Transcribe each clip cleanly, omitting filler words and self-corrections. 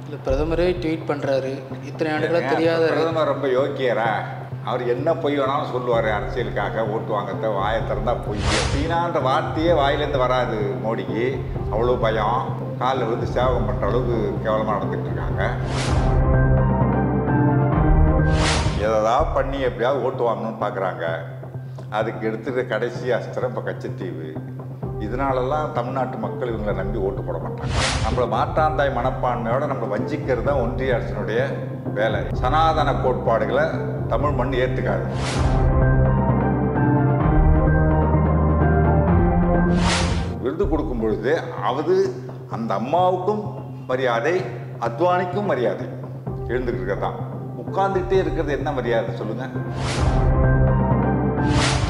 இல்லை பிரதமரே ட்வீட் பண்ணுறாரு. இத்தனை ஆண்டுகளாக தெரியாத பிரதமர் ரொம்ப யோக்கியரா? அவர் என்ன பொய் வேணாலும் சொல்லுவார். அரசியலுக்காக ஓட்டு வாங்கத்த வாயை திறந்தா பொய். சீனான்ற வார்த்தையே வாயிலேருந்து வராது மோடிக்கு. அவ்வளோ பயம். காலில் வந்து சேவகம் பண்ணுற அளவுக்கு கேவலமாக நடந்துகிட்டு இருக்காங்க. எதாவது பண்ணி எப்படியாவது ஓட்டு வாங்கணும்னு பார்க்குறாங்க. அதுக்கு எடுத்துகிற கடைசி அஸ்திரம் இப்போ கச்சத்தீவு. இதனாலலாம் தமிழ்நாட்டு மக்கள் இவங்களை நம்பி ஓட்டு போட மாட்டாங்க. நம்மளை மாற்றாந்தாய் மனப்பான்மையோட நம்மளை வஞ்சிக்கிறது தான் ஒன்றிய அரசினுடைய வேலை. சனாதன கோட்பாடுகளை தமிழ் மண் ஏற்றுக்காது. விருது கொடுக்கும் பொழுது அந்த அம்மாவுக்கும் மரியாதை, அத்வானிக்கும் மரியாதை. எழுந்துக்கிட்டு இருக்கிறதான். உட்கார்ந்துகிட்டே இருக்கிறது என்ன மரியாதை சொல்லுங்கள்?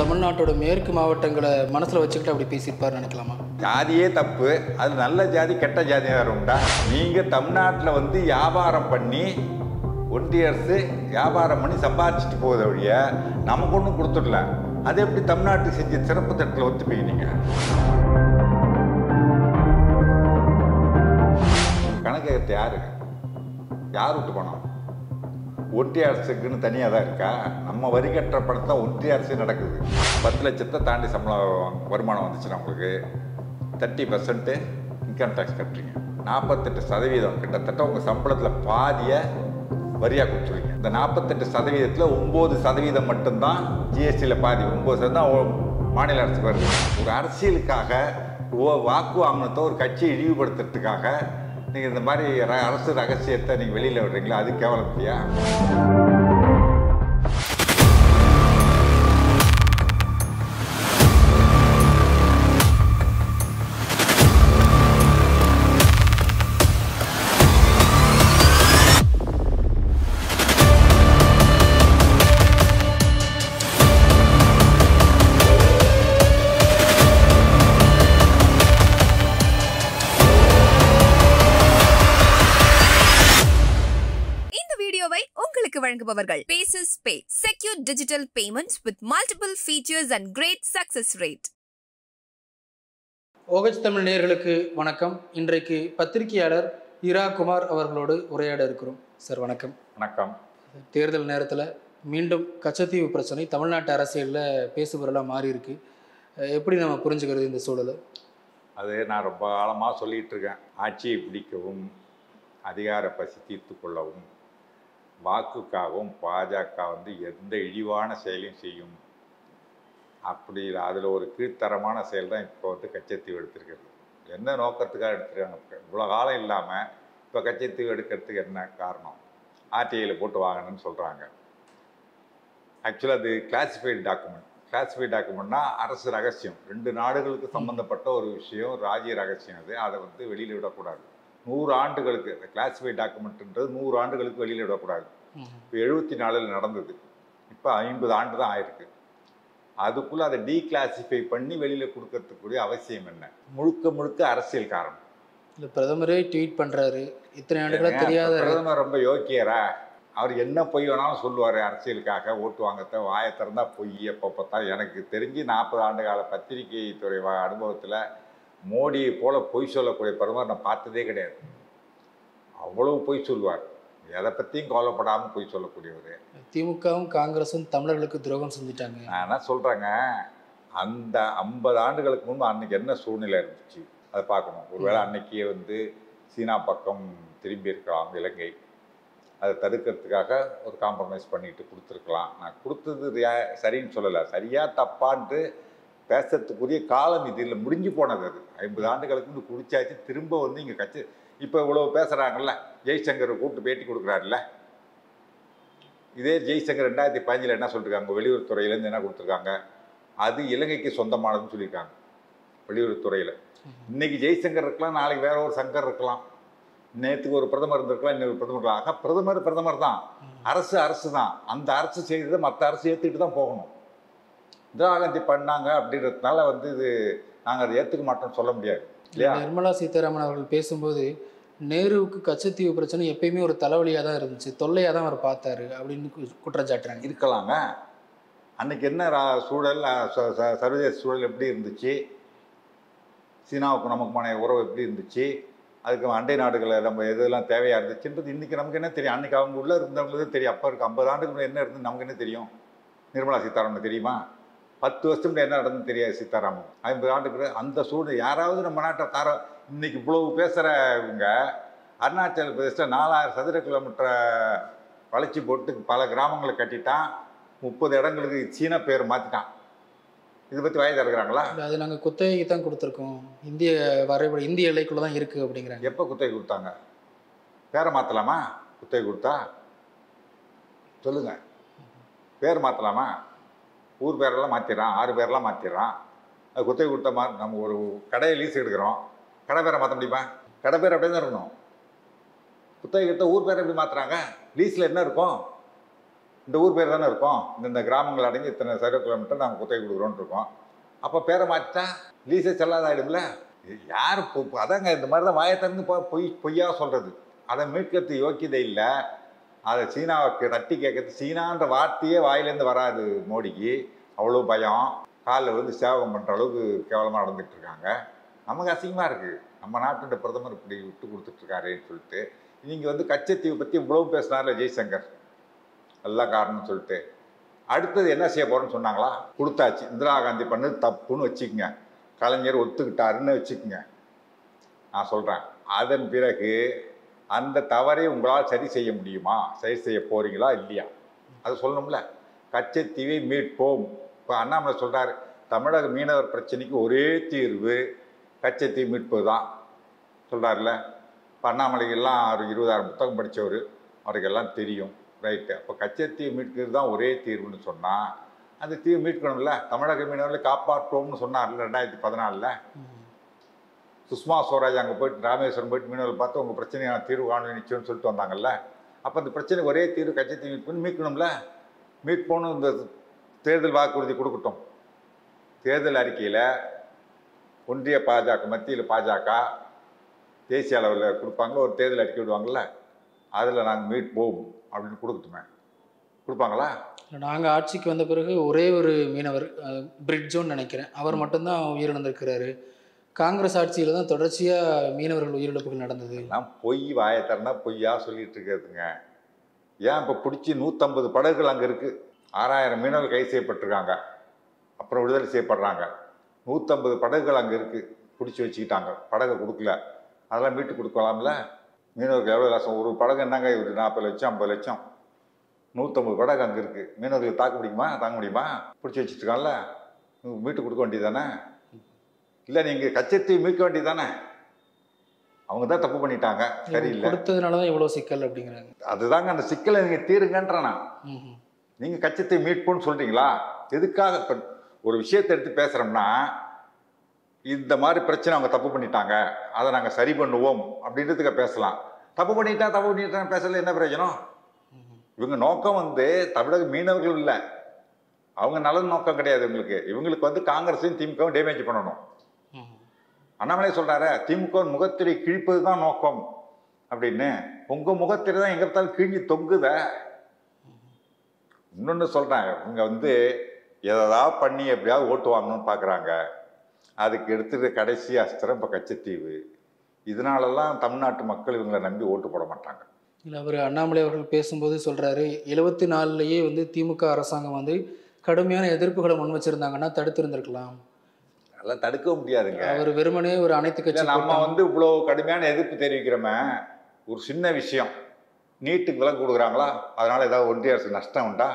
தமிழ்நாட்டோட மேற்கு மாவட்டங்களை மனசில் வச்சுக்கிட்டு அப்படி பேசியிருப்பார் நினைக்கலாமா? ஜாதியே தப்பு. அது நல்ல ஜாதி கெட்ட ஜாதி வேறு உண்டா? நீங்கள் தமிழ்நாட்டில் வந்து வியாபாரம் பண்ணி ஒன்றிய அரசு வியாபாரம் பண்ணி சம்பாதிச்சுட்டு போகுது வழிய நமக்கு ஒன்றும் கொடுத்துடல. அது எப்படி தமிழ்நாட்டுக்கு செஞ்ச சிறப்பு திட்டத்தில் ஒத்துப்பீங்க? நீங்கள் கணக்கு எடுத்து யார் விட்டு போனோம்? ஒன்றிய அரசுக்குன்னு தனியாக தான் இருக்கா? நம்ம வரி கட்டுற படத்தை ஒன்றிய அரசு நடக்குது. 10 லட்சத்தை தாண்டி சம்பளம் வருமானம் வந்துச்சுன்னா உங்களுக்கு 30% இன்கம் டேக்ஸ் கட்டுறீங்க. 48% கிட்டத்தட்ட உங்கள் சம்பளத்தில் பாதியை வரியாக கொடுத்துருவீங்க. இந்த 48%ல் 9% மட்டும்தான் ஜிஎஸ்டியில் பாதி. 9% மாநில அரசுக்கு வருது. ஒரு அரசியலுக்காக வாக்கு வாங்கினத்தை ஒரு கட்சியை இழிவுபடுத்துறதுக்காக நீங்கள் இந்த மாதிரி அரசு ரகசியத்தை நீங்கள் வெளியில் விடுறீங்களா? அது கேவலம் இல்லையா? வழங்குபவர்கள் Paces Pay, secure digital payments with multiple features and great success rate. OH Tamil நேயர்களுக்கு வணக்கம். இன்றைக்கு பத்திரிகையாளர் இரா குமார் அவர்களோடு உரையாட இருக்கிறோம். சார் வணக்கம். வணக்கம். தேர்தல் நேரத்தில் மீண்டும் கச்சத்தீவு பிரச்சனை தமிழ்நாட்டு அரசியலில் பேசுபொருளாக மாறி இருக்கு. எப்படி நம்ம புரிஞ்சுக்கிறது இந்த சூழலை? அது நான் ரொம்ப காலமாக சொல்லிகிட்டு இருக்கேன். ஆட்சியை பிடிக்கவும், அதிகார பசி தீர்த்து கொள்ளவும், வாக்குக்காகவும் பாஜக வந்து எந்த இழிவான செயலையும் செய்யும். அப்படி அதில் ஒரு கீழ்த்தரமான செயல் தான் இப்போ வந்து கச்சத்தீவு எடுத்திருக்கிறது. என்ன நோக்கத்துக்காக எடுத்துருக்காங்க? இவ்வளோ காலம் இல்லாமல் இப்போ கச்சத்தீவு எடுக்கிறதுக்கு என்ன காரணம்? ஆர்டிஐயில் போட்டு வாங்கணும்னு சொல்கிறாங்க. ஆக்சுவலாக அது கிளாசிஃபைடு டாக்குமெண்ட். கிளாசிஃபைடு டாக்குமெண்ட்னா அரசு ரகசியம். 2 நாடுகளுக்கு சம்மந்தப்பட்ட ஒரு விஷயம், ராஜ்ய ரகசியம். அதை வந்து வெளியில் விடக்கூடாது. 100 ஆண்டுகளுக்கு அந்த கிளாசிஃபைட் டாக்குமெண்ட்ன்றது 100 ஆண்டுகளுக்கு வெளியில் விடக்கூடாது. இப்போ 74 நடந்தது. இப்போ 50 ஆண்டு தான் ஆயிருக்கு. அதுக்குள்ளே அதை டீக்ளாசிஃபை பண்ணி வெளியில் கொடுக்கறதுக்குரிய அவசியம் என்ன? முழுக்க அரசியல் காரணம். இல்லை பிரதமரே ட்வீட் பண்ணுறாரு. இத்தனை ஆண்டுகளாக தெரியாத பிரதமர் ரொம்ப யோக்கியரா? அவர் என்ன பொய் வேணாலும் சொல்லுவார். அரசியலுக்காக ஓட்டு வாங்கத்த வாயை திறந்தா பொய். எப்போ பார்த்தா எனக்கு தெரிஞ்சு 40 ஆண்டு கால பத்திரிகை துறை அனுபவத்தில் மோடியை போல பொய் சொல்லக்கூடிய பிரதமர் நான் பார்த்ததே கிடையாது. அவ்வளவு பொய் சொல்லுவார். எதை பற்றியும் கவலைப்படாமல் பொய் சொல்லக்கூடியவர். திமுகவும் காங்கிரஸும் தமிழர்களுக்கு துரோகம் செஞ்சுட்டாங்க. நான் என்ன சொல்கிறேங்க, அந்த 50 ஆண்டுகளுக்கு முன்பு அன்னைக்கு என்ன சூழ்நிலை இருந்துச்சு அதை பார்க்கணும். ஒருவேளை அன்னைக்கே வந்து சீனா பக்கம் திரும்பி இருக்கலாம் இலங்கை. அதை தடுக்கிறதுக்காக ஒரு காம்ப்ரமைஸ் பண்ணிட்டு கொடுத்துருக்கலாம். நான் கொடுத்தது சரின்னு சொல்லலை. சரியாக தப்பான்ட்டு பேசுறதுக்குரிய காலம் இது இல்லை. முடிஞ்சு போனது. அது 50 ஆண்டுகளுக்கு முன்பு குடிச்சாச்சு. திரும்ப வந்து இங்கே கட்சி இப்போ இவ்வளோ பேசுகிறாங்கல்ல. ஜெய்சங்கர் கூப்பிட்டு பேட்டி கொடுக்குறாருல்ல. இதே ஜெய்சங்கர் 2015 என்ன சொல்லியிருக்காங்க? வெளியுறவுத்துறையிலேருந்து என்ன கொடுத்துருக்காங்க? அது இலங்கைக்கு சொந்தமானதுன்னு சொல்லியிருக்காங்க வெளியுறவுத்துறையில். இன்னைக்கு ஜெய்சங்கர் இருக்கலாம், நாளைக்கு வேற ஒரு சங்கர் இருக்கலாம். நேற்றுக்கு ஒரு பிரதமர் இருந்திருக்கலாம், இன்னொரு பிரதமர் இருக்கலாம். ஆக பிரதமர் தான். அரசு தான். அந்த அரசு செய்ததை மற்ற அரசு ஏற்றுக்கிட்டு தான் போகணும். இந்திரா காந்தி பண்ணாங்க அப்படின்றதுனால வந்து இது நாங்கள் அதை ஏற்றுக்க மாட்டோம்னு சொல்ல முடியாது இல்லையா? நிர்மலா சீதாராமன் அவர்கள் பேசும்போது நேருவுக்கு கச்சத்தீவு பிரச்சனை எப்பயுமே ஒரு தலைவலியாக தான் இருந்துச்சு, தொல்லையாக தான் அவர் பார்த்தாரு அப்படின்னு குற்றச்சாட்டுறாங்க. இருக்கலாங்க. அன்னைக்கு என்ன சூழல், சர்வதேச சூழல் எப்படி இருந்துச்சு? சீனாவுக்கு நமக்குமான உறவு எப்படி இருந்துச்சு? அதுக்கு அண்டை நாடுகளில் நம்ம எதெல்லாம் தேவையாக இருந்துச்சுன்றது இன்றைக்கி நமக்கு என்ன தெரியும். அன்றைக்கி அவங்க உள்ளே இருந்தவங்களுக்கு தெரியும். அப்போ இருக்க 50 ஆண்டுக்கு என்ன இருந்து நமக்கு என்ன தெரியும்? நிர்மலா சீதாராமன் தெரியுமா? 10 வருஷத்துக்கு என்ன நடந்ததுன்னு தெரியாது சீதாராமன். 50 ஆண்டுக்கு அந்த சூழ்நிலை யாராவது நம்ம நாட்டை இன்னைக்கு இவ்வளவு பேசுகிறவங்க அருணாச்சல பிரதேசத்தில் 4000 சதுர கிலோமீட்டரை வளைச்சி போட்டு பல கிராமங்களை கட்டிட்டான். 30 இடங்களுக்கு சீன பேர் மாற்றிட்டான். இதை பற்றி வாய் திறக்கிறாங்களா? அது நாங்கள் குத்தகைக்கு தான் கொடுத்துருக்கோம், இந்திய வரைபட இந்திய எல்லைக்குள்ளே தான் இருக்குது அப்படிங்கிறாங்க. எப்போ குத்தகை கொடுத்தாங்க? பேரை மாற்றலாமா? குத்தகை கொடுத்தா சொல்லுங்கள், பேர் மாற்றலாமா? ஊர் பேரெல்லாம் மாற்றிடுறான், 6 பேரெல்லாம் மாற்றிடுறான். அது குத்தகை கொடுத்தா நம்ம ஒரு கடையை லீஸ் எடுக்கிறோம், கடை பேரை மாற்ற முடியுமா? கடை பேர் அப்படியே தான் இருக்கணும். குத்தகை கொடுத்தா ஊர் பேரை எப்படி மாற்றுறாங்க? லீஸில் என்ன இருக்கும்? இந்த ஊர் பேர் தானே இருக்கும். இந்த கிராமங்கள் அடங்கி இத்தனை சதுர கிலோமீட்டர் நாங்கள் குத்தகை கொடுக்குறோன்னு இருக்கோம். அப்போ பேரை மாற்றிட்டா லீஸே செல்லாத ஆகிடும்ல. யார் அதாங்க இந்த மாதிரி தான் வாயை திறந்து பொய்யா சொல்கிறது. அதை மீட்கிறது யோக்கியதை இல்லை. அதை சீனாவுக்கு தட்டி கேட்கறது, சீனான்ற வார்த்தையே வாயிலேருந்து வராது மோடிக்கு. அவ்வளோ பயம். காலில் வந்து சேவகம் பண்ணுற அளவுக்கு கேவலமாக நடந்துகிட்டு இருக்காங்க. நமக்கு அசிங்கமாக இருக்குது. நம்ம நாட்டோட பிரதமர் இப்படி விட்டு கொடுத்துட்ருக்காருன்னு சொல்லிட்டு. நீங்கள் வந்து கச்சத்தீவை பற்றி இவ்வளவு பேசினார்ல ஜெய்சங்கர், எல்லாம் காரணம்னு சொல்லிட்டு. அடுத்தது என்ன செய்ய போகிறோன்னு சொன்னாங்களா? கொடுத்தாச்சு. இந்திரா காந்தி பண்ணது தப்புன்னு வச்சுக்கோங்க, கலைஞர் ஒத்துக்கிட்டாருன்னு வச்சுக்கோங்க. நான் சொல்கிறேன், அதன் பிறகு அந்த தவறை உங்களால் சரி செய்ய முடியுமா? சரி செய்ய போகிறீங்களா இல்லையா? அது சொல்லணும்ல. கச்சத்தீவை மீட்போம். இப்போ அண்ணாமலை சொல்கிறார், தமிழக மீனவர் பிரச்சனைக்கு ஒரே தீர்வு கச்சத்தீவு மீட்பது தான் சொல்கிறார்ல. இப்போ அண்ணாமலைக்கெல்லாம் ஒரு 20,000 புத்தகம் படித்தவர், அவருக்கெல்லாம் தெரியும். ரைட்டு. அப்போ கச்சத்தீவு மீட்கிறது தான் ஒரே தீர்வுன்னு சொன்னால் அந்த தீவு மீட்கணும்ல. தமிழக மீனவர்களை காப்பாற்றுவோம்னு சொன்னார்ல 2014. சுஷ்மா ஸ்வராஜ் அங்கே போயிட்டு ராமேஸ்வரம் போயிட்டு மீனவர்கள் பார்த்து உங்கள் பிரச்சனையை நான் தீர்வு காண நிச்சயம்னு சொல்லிட்டு வந்தாங்கல்ல. அப்போ அந்த பிரச்சனைக்கு ஒரே தீர்வு கச்சத்தீவு மீட்புன்னு மீட்கணும்ல. மீட்போன்னு இந்த தேர்தல் வாக்குறுதி கொடுக்கட்டும். தேர்தல் அறிக்கையில் ஒன்றிய பாஜக, மத்தியில் பாஜக தேசிய அளவில் கொடுப்பாங்க, ஒரு தேர்தல் அறிக்கை விடுவாங்கள்ல, அதில் நாங்கள் மீட்போம் அப்படின்னு கொடுக்கட்டுமே. கொடுப்பாங்களா? நாங்கள் ஆட்சிக்கு வந்த பிறகு ஒரே ஒரு மீனவர், பிரிட்ஜோன்னு நினைக்கிறேன், அவர் மட்டும்தான் உயிரிழந்திருக்கிறாரு. காங்கிரஸ் ஆட்சியில் தான் தொடர்ச்சியாக மீனவர்கள் உயிரிழப்புகள் நடந்தது. எல்லாம் பொய். வாயை திறந்தா பொய்யா சொல்லிட்டு இருக்கிறதுங்க. ஏன் இப்போ பிடிச்சி 150 படகுகள் அங்கே இருக்குது. 6000 மீனவர்கள் கைது செய்யப்பட்டிருக்காங்க, அப்புறம் விடுதலை செய்யப்படுறாங்க. 150 படகுகள் அங்கே இருக்குது, பிடிச்சி வச்சுக்கிட்டாங்க, படகை கொடுக்கல. அதெல்லாம் மீட்டு கொடுக்கலாம்ல. மீனவர்கள் எவ்வளோ லட்சம்? ஒரு படகு என்னங்க, ஒரு 40 லட்சம் 50 லட்சம். 150 படகு அங்கே இருக்குது. மீனவர்கள் தாங்க முடியுமா? பிடிச்சி வச்சுருக்காங்கல்ல, மீட்டு கொடுக்க வேண்டியது தானே? இல்லை நீங்கள் கச்சத்தீவு மீட்க வேண்டியது தானே? அவங்க தான் தப்பு பண்ணிட்டாங்க, சரியில்லை. கொடுத்ததுனால தான் இவ்வளோ சிக்கல் அப்படிங்கிறாங்க. அதுதாங்க அந்த சிக்கலை நீங்கள் தீருங்கன்றனா. நீங்கள் கச்சத்தீவு மீட்போன்னு சொல்கிறீங்களா? எதுக்காக? இப்போ ஒரு விஷயத்தை எடுத்து பேசுகிறோம்னா, இந்த மாதிரி பிரச்சனை அவங்க தப்பு பண்ணிட்டாங்க, அதை நாங்கள் சரி பண்ணுவோம் அப்படின்றதுக்கு பேசலாம். தப்பு பண்ணிட்டாங்க பேசல, என்ன பிரயோஜனம்? இவங்க நோக்கம் வந்து தமிழக மீனவர்கள் இல்லை, அவங்க நல்ல நோக்கம் கிடையாது இவங்களுக்கு. இவங்களுக்கு வந்து காங்கிரஸையும் திமுகவும் டேமேஜ் பண்ணணும். அண்ணாமலை சொல்கிறாரு, திமுக முகத்திரை கிழிப்பது தான் நோக்கம் அப்படின்னு. உங்கள் முகத்திரை தான் எங்கே பார்த்தாலும் கிழிஞ்சி தொங்குத. இன்னொன்று சொல்கிறேன், இவங்க வந்து எதாவது பண்ணி எப்படியாவது ஓட்டு வாங்கணும்னு பார்க்குறாங்க. அதுக்கு எடுத்துகிட்டு கடைசி அஸ்திரம் இப்போ கச்சத்தீவு. இதனாலலாம் தமிழ்நாட்டு மக்கள் இவங்களை நம்பி ஓட்டு போட மாட்டாங்க. இல்லை, அவர் அண்ணாமலை அவர்கள் பேசும்போது சொல்கிறாரு, 74லேயே வந்து திமுக அரசாங்கம் வந்து கடுமையான எதிர்ப்புகளை முன் வச்சுருந்தாங்கன்னா தடுத்திருந்திருக்கலாம். அதெல்லாம் தடுக்க முடியாதுங்க. அவர் வெறுமனே ஒரு அனைத்து கட்சி நம்ம வந்து இவ்வளோ கடுமையான எதிர்ப்பு தெரிவிக்கிறோமே, ஒரு சின்ன விஷயம் நீட்டுக்கு விலக்கு கொடுக்குறாங்களா, அதனால் ஏதாவது ஒன்றிய அரசு நஷ்டம் உண்டா?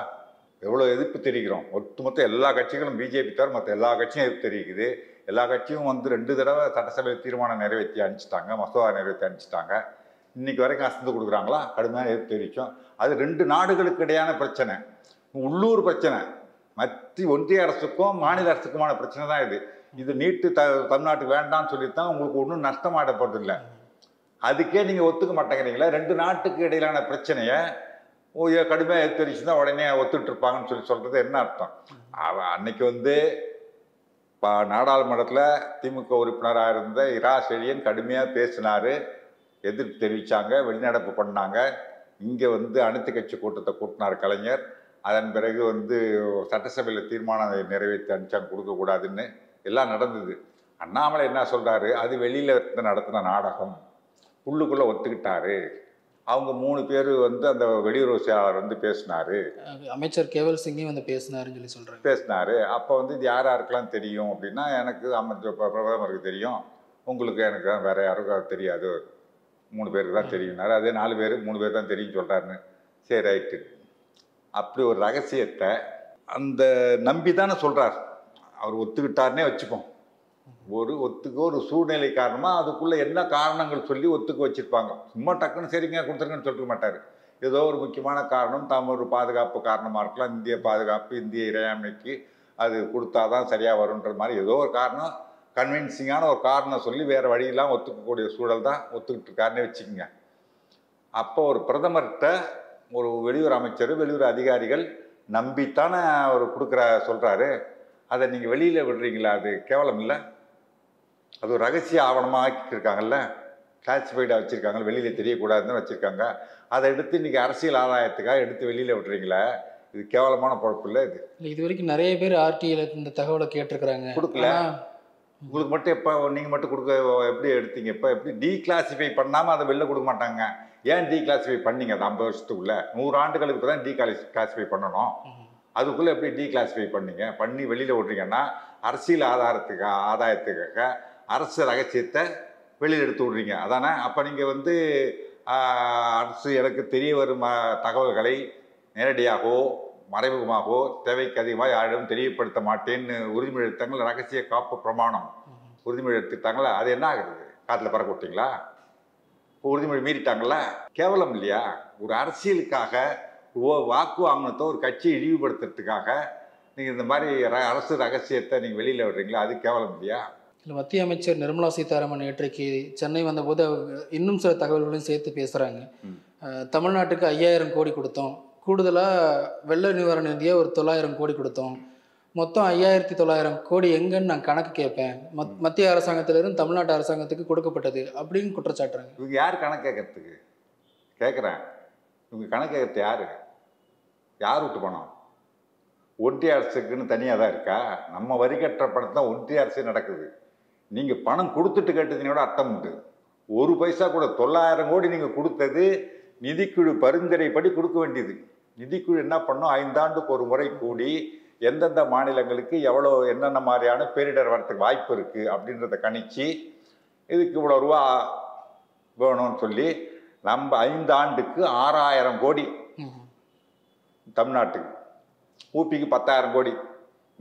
எவ்வளோ எதிர்ப்பு தெரிவிக்கிறோம். ஒட்டுமொத்த எல்லா கட்சிகளும், பிஜேபி தவிர மற்ற எல்லா கட்சியும் எதிர்ப்பு தெரிவிக்குது. எல்லா கட்சியும் வந்து 2 தடவை சட்டசபையில் தீர்மானம் நிறைவேற்றி அனுப்பிச்சிட்டாங்க, மசோதா நிறைவேற்றி அனுப்பிச்சிட்டாங்க. இன்னைக்கு வரைக்கும் அசந்து கொடுக்குறாங்களா? கடுமையான எதிர்ப்பு தெரிவிக்கும். அது 2 நாடுகளுக்கு இடையான பிரச்சனை, உள்ளூர் பிரச்சனை. மத்திய ஒன்றிய அரசுக்கும் மாநில அரசுக்குமான பிரச்சனை தான் இது. இது நீட்டு தமிழ்நாட்டுக்கு வேண்டாம்னு சொல்லித்தான் உங்களுக்கு ஒன்றும் நஷ்டமாட போகிறது இல்லை. அதுக்கே நீங்கள் ஒத்துக்க மாட்டேங்கிறீங்களா? 2 நாட்டுக்கு இடையிலான பிரச்சனையை கடுமையாக எதிர்த்து தான் உடனே ஒத்துட்டு இருப்பாங்கன்னு சொல்கிறது என்ன அர்த்தம்? அன்னைக்கு வந்து நாடாளுமன்றத்தில் திமுக உறுப்பினராக இருந்த இரா செழியன் கடுமையாக பேசினார், எதிர்ப்பு தெரிவித்தாங்க, வெளிநடப்பு பண்ணாங்க. இங்கே வந்து அனைத்து கட்சி கூட்டத்தை கூட்டினார் கலைஞர். அதன் பிறகு வந்து சட்டசபையில் தீர்மானம் நிறைவேற்றி அனுப்பிச்சாங்க, கொடுக்கக்கூடாதுன்னு. எல்லாம் நடந்தது. அண்ணாமலை என்ன சொல்கிறாரு, அது வெளியில் நடத்தின நாடகம், உள்ளுக்குள்ளே ஒத்துக்கிட்டாரு. அவங்க 3 பேர் வந்து அந்த வெளியுறவு செயலாளர் வந்து பேசினாரு. அமைச்சர் கேவல் சிங்கே வந்து பேசினாருன்னு சொல்லி சொல்கிறாங்க. பேசினாரு. அப்போ வந்து இது யார் யாருக்கெல்லாம் தெரியும் அப்படின்னா, எனக்கு பிரதமருக்கு தெரியும், உங்களுக்கு எனக்கு வேற யாருக்கும் தெரியாது, 3 பேருக்கு தான் தெரியும்னாரு. அதே 4 பேர் 3 பேர் தான் தெரியும் சொல்கிறாருன்னு. சரி ரைட்டு. அப்படி ஒரு ரகசியத்தை அந்த நம்பி தானே சொல்கிறார். அவர் ஒத்துக்கிட்டாருன்னே வச்சுப்போம். ஒரு சூழ்நிலை காரணமாக அதுக்குள்ளே என்ன காரணங்கள் சொல்லி ஒத்துக்க வச்சுருப்பாங்க. சும்மா டக்குன்னு சரிங்க கொடுத்துருங்கன்னு சொல்லிக்க மாட்டார். ஏதோ ஒரு முக்கியமான காரணம், தாம் ஒரு பாதுகாப்பு காரணமாக இருக்கலாம், இந்திய பாதுகாப்பு, இந்திய இறையாண்மைக்கு அது கொடுத்தா தான் சரியாக வருன்ற மாதிரி ஏதோ ஒரு காரணம், கன்வின்சிங்கான ஒரு காரணம் சொல்லி வேறு வழியெல்லாம் ஒத்துக்கக்கூடிய சூழல் தான் ஒத்துக்கிட்டு இருக்காருன்னே வச்சுக்கோங்க. அப்போ ஒரு பிரதமர்கிட்ட ஒரு வெளியுறவு அமைச்சர், வெளியுறவு அதிகாரிகள் நம்பித்தானே அவர் சொல்கிறாரு. அதை நீங்கள் வெளியில் விடுறீங்களா? அது கேவலம் இல்லை? அது ஒரு ரகசிய ஆவணமாக ஆக்கியிருக்காங்கல்ல, கிளாசிஃபைடாக வச்சுருக்காங்க, வெளியில் தெரியக்கூடாதுன்னு வச்சுருக்காங்க. அதை எடுத்து இன்றைக்கி அரசியல் ஆதாயத்துக்காக எடுத்து வெளியில் விடுறீங்களா? இது கேவலமான பொழப்பு இல்லை. இது வரைக்கும் நிறைய பேர் ஆர்டிஐல இந்த தகவலை கேட்டிருக்கிறாங்க, கொடுக்கல. உங்களுக்கு மட்டும் எப்போ நீங்கள் மட்டும் கொடுக்க எப்படி எடுத்தீங்க? இப்போ எப்படி டீக்ளாசிஃபை பண்ணாமல் அதை வெளில கொடுக்க மாட்டாங்க? ஏன் டீக்ளாசிஃபை பண்ணீங்க? அது 50 வருஷத்துக்குள்ள 100 ஆண்டுகளுக்கு தான் டீக்ளாசிஃபை பண்ணணும். அதுக்குள்ளே எப்படி டீக்ளாசிஃபை பண்ணீங்க? பண்ணி வெளியில் விட்றீங்கன்னா அரசியல் ஆதாயத்துக்காக அரசு ரகசியத்தை வெளியில் எடுத்து விட்றீங்க, அதானே? அப்போ நீங்கள் வந்து அரசு எனக்கு தெரிய வரும் தகவல்களை நேரடியாகவோ மறைமுகமாகவோ தேவைக்கு அதிகமாக யாரிடம் தெரியப்படுத்த மாட்டேன்னு உறுதிமொழி எடுத்தாங்களா? ரகசிய காப்பு பிரமாணம் உறுதிமொழி எடுத்துட்டாங்களா? அது என்ன ஆகுது? காட்டில் பறக்க விட்டீங்களா? உறுதிமொழி மீறிட்டாங்களா? கேவலம் இல்லையா? ஒரு அரசியலுக்காக வாக்கு வாங்கினத்தை ஒரு கட்சியை இழிவுபடுத்துறதுக்காக நீங்கள் இந்த மாதிரி அரசு ரகசியத்தை நீங்கள் வெளியில் விடுறீங்களா? அது கேவலம் இல்லையா? இல்லை, மத்திய அமைச்சர் நிர்மலா சீதாராமன் நேற்றைக்கு சென்னை வந்தபோது இன்னும் சில தகவல்களையும் சேர்த்து பேசுகிறாங்க. தமிழ்நாட்டுக்கு 5000 கோடி கொடுத்தோம், கூடுதலாக வெள்ள நிவாரண நிதியாக ஒரு 900 கோடி கொடுத்தோம், மொத்தம் 5900 கோடி எங்கன்னு நான் கணக்கு கேட்பேன், மத்திய அரசாங்கத்திலிருந்து தமிழ்நாட்டு அரசாங்கத்துக்கு கொடுக்கப்பட்டது அப்படின்னு குற்றச்சாட்டுறாங்க. இவங்க யார் கணக்கு கேட்கறதுக்கு? கேட்குறேன், இவங்க கணக்கு கேட்கறது யார் விட்டு பணம்? ஒன்றிய அரசுக்குன்னு தனியாக தான் இருக்கா? நம்ம வரி கட்டுற பணத்தை தான் ஒன்றிய அரசு நடக்குது. நீங்கள் பணம் கொடுத்துட்டு கேட்டதுனோட அர்த்தம் உண்டு. ஒரு பைசா கூட 900 கோடி நீங்கள் கொடுத்தது நிதிக்குழு பரிந்துரைப்படி கொடுக்க வேண்டியது. நிதிக்குழு என்ன பண்ணும்? 5 ஆண்டுக்கு ஒரு முறை கூடி எந்தெந்த மாநிலங்களுக்கு எவ்வளோ என்னென்ன மாதிரியான பேரிடர் வரத்துக்கு வாய்ப்பு இருக்குது அப்படின்றத கணிச்சு இதுக்கு இவ்வளோ ரூபா வேணும்னு சொல்லி நம்ம 5 ஆண்டுக்கு 6000 கோடி தமிழ்நாட்டுக்கு, ஊபிக்கு 10000 கோடி,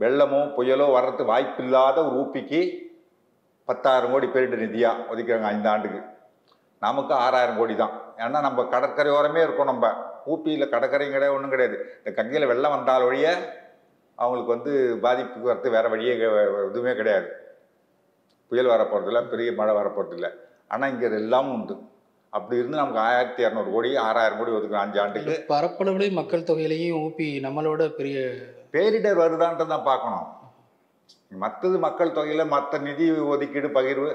வெள்ளமோ புயலோ வர்றது வாய்ப்பு இல்லாத ஒரு ஊபிக்கு 10000 கோடி பேரிடர் நிதியாக ஒதுக்கிறாங்க 5 ஆண்டுக்கு. நமக்கு 6000 கோடி தான். ஏன்னா நம்ம கடற்கரையோரமே இருக்கோம். நம்ம ஊபியில் கடற்கரையும் கிடையாது, ஒன்றும் கிடையாது. இந்த கங்கையில் வெள்ளம் வந்தால் வழிய அவங்களுக்கு வந்து பாதிப்புக்கு வரது வேறு வழியே எதுவுமே கிடையாது. புயல் வரப்போகிறதில்ல, பெரிய மழை வரப்போகிறதில்ல. ஆனால் இங்கே எல்லாம் உண்டு. அப்படி இருந்து நமக்கு 1200 கோடி 6000 கோடி ஒதுக்கணும் 5 ஆண்டுக்கு. பரப்பளவுலேயும் மக்கள் தொகையிலையும் ஊபி நம்மளோட பெரிய பேரிடர் வருதான்ட்டு தான் பார்க்கணும். மற்றது மக்கள் தொகையில் மற்ற நிதி ஒதுக்கீடு பகிர்வு,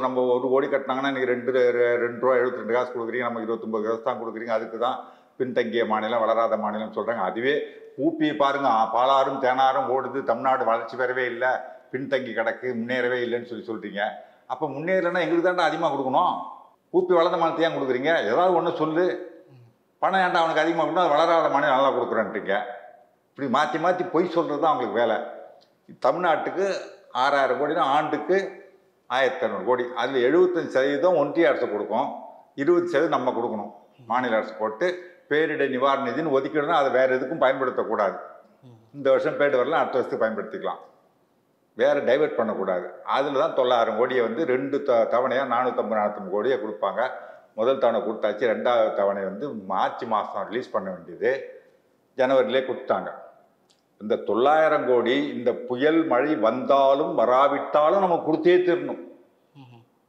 நம்ம 1 கோடி கட்டினாங்கன்னா இன்றைக்கி 2 ரூபா 72 காசு கொடுக்குறீங்க, நம்ம 29 காசு தான் கொடுக்குறீங்க. அதுக்கு தான் பின்தங்கிய மாநிலம், வளராத மாநிலம் சொல்கிறாங்க. அதுவே ஊபியை பாருங்கள், பாலாறும் தேனாரும் ஓடுது, தமிழ்நாடு வளர்ச்சி பெறவே இல்லை, பின்தங்கி கிடக்கு, முன்னேறவே இல்லைன்னு சொல்கிறீங்க. அப்போ முன்னேறலைன்னா எங்களுக்கு தாண்டா அதிகமாக கொடுக்கணும். ஊபி வளர்ந்த மாநிலத்தை ஏன் கொடுக்குறீங்க? ஏதாவது ஒன்று சொல்லு. பணம் ஏன்டா அவனுக்கு அதிகமாக கொடுக்கணும், அது வளராத மாநிலம் நல்லா கொடுக்குறேன்ட்டுங்க. இப்படி மாற்றி மாற்றி பொய் சொல்கிறது தான் அவங்களுக்கு வேலை. தமிழ்நாட்டுக்கு 6000 கோடினா ஆண்டுக்கு 1200 கோடி. அதில் 75% ஒன்றிய அரசு கொடுக்கும், 20% நம்ம கொடுக்கணும். மாநில அரசு போட்டு பேரிடர் நிவாரண நிதினு ஒதுக்கிடணும். அதை வேறு எதுக்கும் பயன்படுத்தக்கூடாது. இந்த வருஷம் பேரிடர் வரலாம், அடுத்த வருஷத்துக்கு பயன்படுத்திக்கலாம், வேறு டைவெர்ட் பண்ணக்கூடாது. அதில் தான் 900 கோடியை வந்து 2 தவணையாக 450 கோடியை கொடுப்பாங்க. முதல் தவணை கொடுத்தாச்சு, 2வது தவணை வந்து மார்ச் மாதம் ரிலீஸ் பண்ண வேண்டியது ஜனவரியிலே கொடுத்தாங்க. இந்த 900 கோடி இந்த புயல் மழை வந்தாலும் வராவிட்டாலும் நம்ம கொடுத்தே தீரணும்.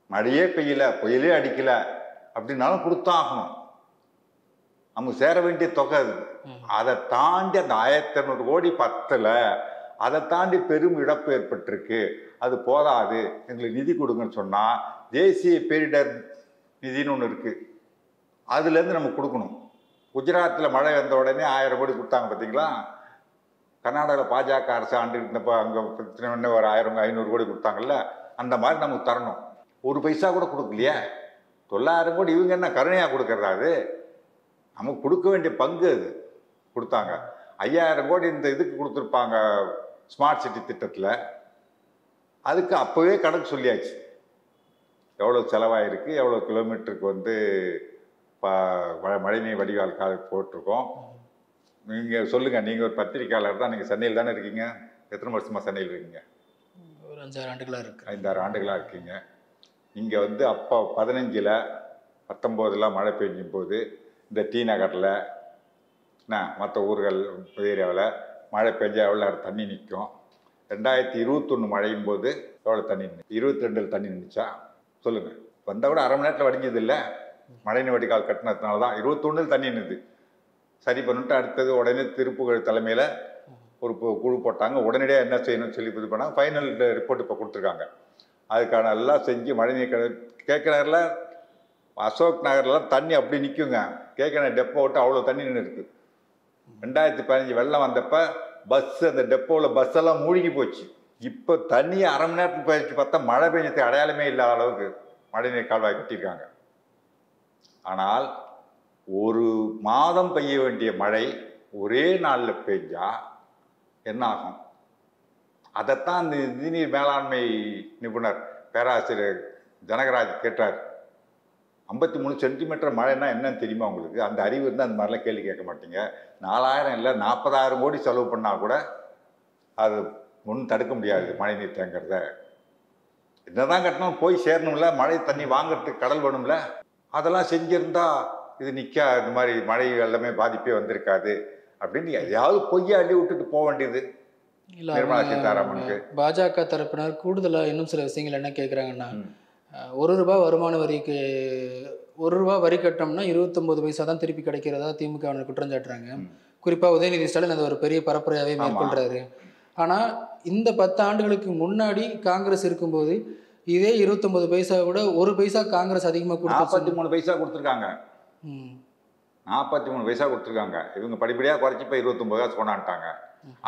மழையே பெய்யல, புயலே அடிக்கல அப்படின்னாலும் கொடுத்தாகணும். நமக்கு சேர வேண்டிய தொகை அது. அதை தாண்டி அந்த 1200 கோடி பத்தலை, அதை தாண்டி பெரும் இழப்பு ஏற்பட்டிருக்கு, அது போதாது, எங்களுக்கு நிதி கொடுங்கன்னு சொன்னால் தேசிய பேரிடர் நிதின்னு ஒன்று இருக்குது, அதுலேருந்து நம்ம கொடுக்கணும். குஜராத்தில் மழை வந்த உடனே 1000 கோடி கொடுத்தாங்க பார்த்தீங்களா? கர்நாடகாவில் பாஜக அரசு ஆண்டு இருந்தப்போ அங்கே பிரச்சனை ஒரு 500 கோடி கொடுத்தாங்கல்ல, அந்த மாதிரி நமக்கு தரணும். 1 பைசா கூட கொடுக்கலையே. 9,000 கோடி இவங்க என்ன கருணையாக கொடுக்கறதா? அது நமக்கு கொடுக்க வேண்டிய பங்கு அது கொடுத்தாங்க. 5,000 கோடி இந்த இதுக்கு கொடுத்துருப்பாங்க ஸ்மார்ட் சிட்டி திட்டத்தில். அதுக்கு அப்போவே கணக்கு சொல்லியாச்சு, எவ்வளோ செலவாயிருக்கு, எவ்வளோ கிலோமீட்டருக்கு வந்து மழைநீர் வடிகால் போட்டிருக்கோம். நீங்கள் சொல்லுங்கள், நீங்கள் ஒரு பத்திரிக்கையாளர் தான், நீங்கள் சென்னையில் தானே இருக்கீங்க. எத்தனை வருஷமாக சென்னையில் இருக்கீங்க? ஒரு 5-6 ஆண்டுகளாக இருக்கு. 5-6 ஆண்டுகளாக இருக்கீங்க. இங்கே வந்து அப்போ 15, 19 மழை பெஞ்சும் போது இந்த டி நகரில் மற்ற ஊர்கள் ஏரியாவில் மழை பெஞ்சா எவ்வளோ நேரம் தண்ணி நிற்கும்? 2021 மழையும் போது எவ்வளோ தண்ணி நின்று? 22 தண்ணி நின்றுச்சா? சொல்லுங்கள். வந்தால் கூட அரை மணி நேரத்தில் வடிஞ்சது இல்லை. மழைநீர் வடிகால் கட்டினதுனால தான் 21 தண்ணி நின்றுது. சரி பண்ணிட்டு அடுத்தது உடனே திருப்புகழ் தலைமையில் ஒரு குழு போட்டாங்க. உடனடியாக என்ன செய்யணும்னு சொல்லி இது பண்ணாங்க. ஃபைனல் ரிப்போர்ட் இப்போ கொடுத்துருக்காங்க. அதுக்கான எல்லாம் செஞ்சு மழைநீர் கேட்க நகரில், அசோக் நகர்லாம் தண்ணி அப்படி நிற்குங்க. கேட்க டெப்போ விட்டு அவ்வளோ தண்ணி நின்று இருக்கு. 2015 வெள்ளம் வந்தப்போ அந்த டெப்போவில் பஸ்ஸெல்லாம் மூழ்கி போச்சு. இப்போ தண்ணியை அரை மணி நேரத்துக்கு பயிற்சி பார்த்தா மழை பெஞ்சதுக்கு அடையாளமே இல்லாத அளவுக்கு மழைநீர் கால்வாய் கட்டியிருக்காங்க. ஆனால் ஒரு மாதம் பெய்ய வேண்டிய மழை ஒரே நாளில் பெஞ்சா என்ன ஆகும்? அதைத்தான் இந்த நிதிநீர் மேலாண்மை நிபுணர் பேராசிரியர் ஜனகராஜ் கேட்டார். 53 சென்டிமீட்டர் மழைன்னா என்னன்னு தெரியுமா உங்களுக்கு? அந்த அறிவு இருந்தால் அந்த மாதிரிலாம் கேள்வி கேட்க மாட்டீங்க. 4,000 இல்லை 40,000 கோடி செலவு பண்ணால் கூட அது ஒன்றும் தடுக்க முடியாது மழைநீர் தேங்கிறத. என்னதான் கட்டணும், போய் சேரணும்ல, மழை தண்ணி வாங்கிறதுக்கு கடல் வேணும்ல. அதெல்லாம் செஞ்சிருந்தா இது இந்த மாதிரி மழை எல்லாமே பாதிப்பே வந்திருக்காது அப்படின்னு எதையாவது பொய்யா அள்ளி விட்டுட்டு போக வேண்டியது. நிர்மலா சீதாராமனுக்கு பாஜக தரப்பினர் கூடுதலாக இன்னும் சில விஷயங்கள் என்ன கேட்குறாங்கன்னா, ₹1 வருமான வரிக்கு ₹1 வரி கட்டோம்னா 29 பைசா தான் திருப்பி கிடைக்கிறதா திமுக குற்றம் சாட்டுறாங்க. குறிப்பாக உதயநிதி ஸ்டாலின் அது ஒரு பெரிய பரப்புரையாகவே மேற்கொள்றாரு. ஆனால் இந்த 10 ஆண்டுகளுக்கு முன்னாடி காங்கிரஸ் இருக்கும்போது இதே 29 பைசா விட 1 பைசா காங்கிரஸ் அதிகமாக கொடுத்து 43 பைசா கொடுத்துருக்காங்க. 43 பைசா கொடுத்துருக்காங்க. இவங்க படிப்படியாக குறைச்சி இப்போ 29 காசு கொண்டாண்டாங்க.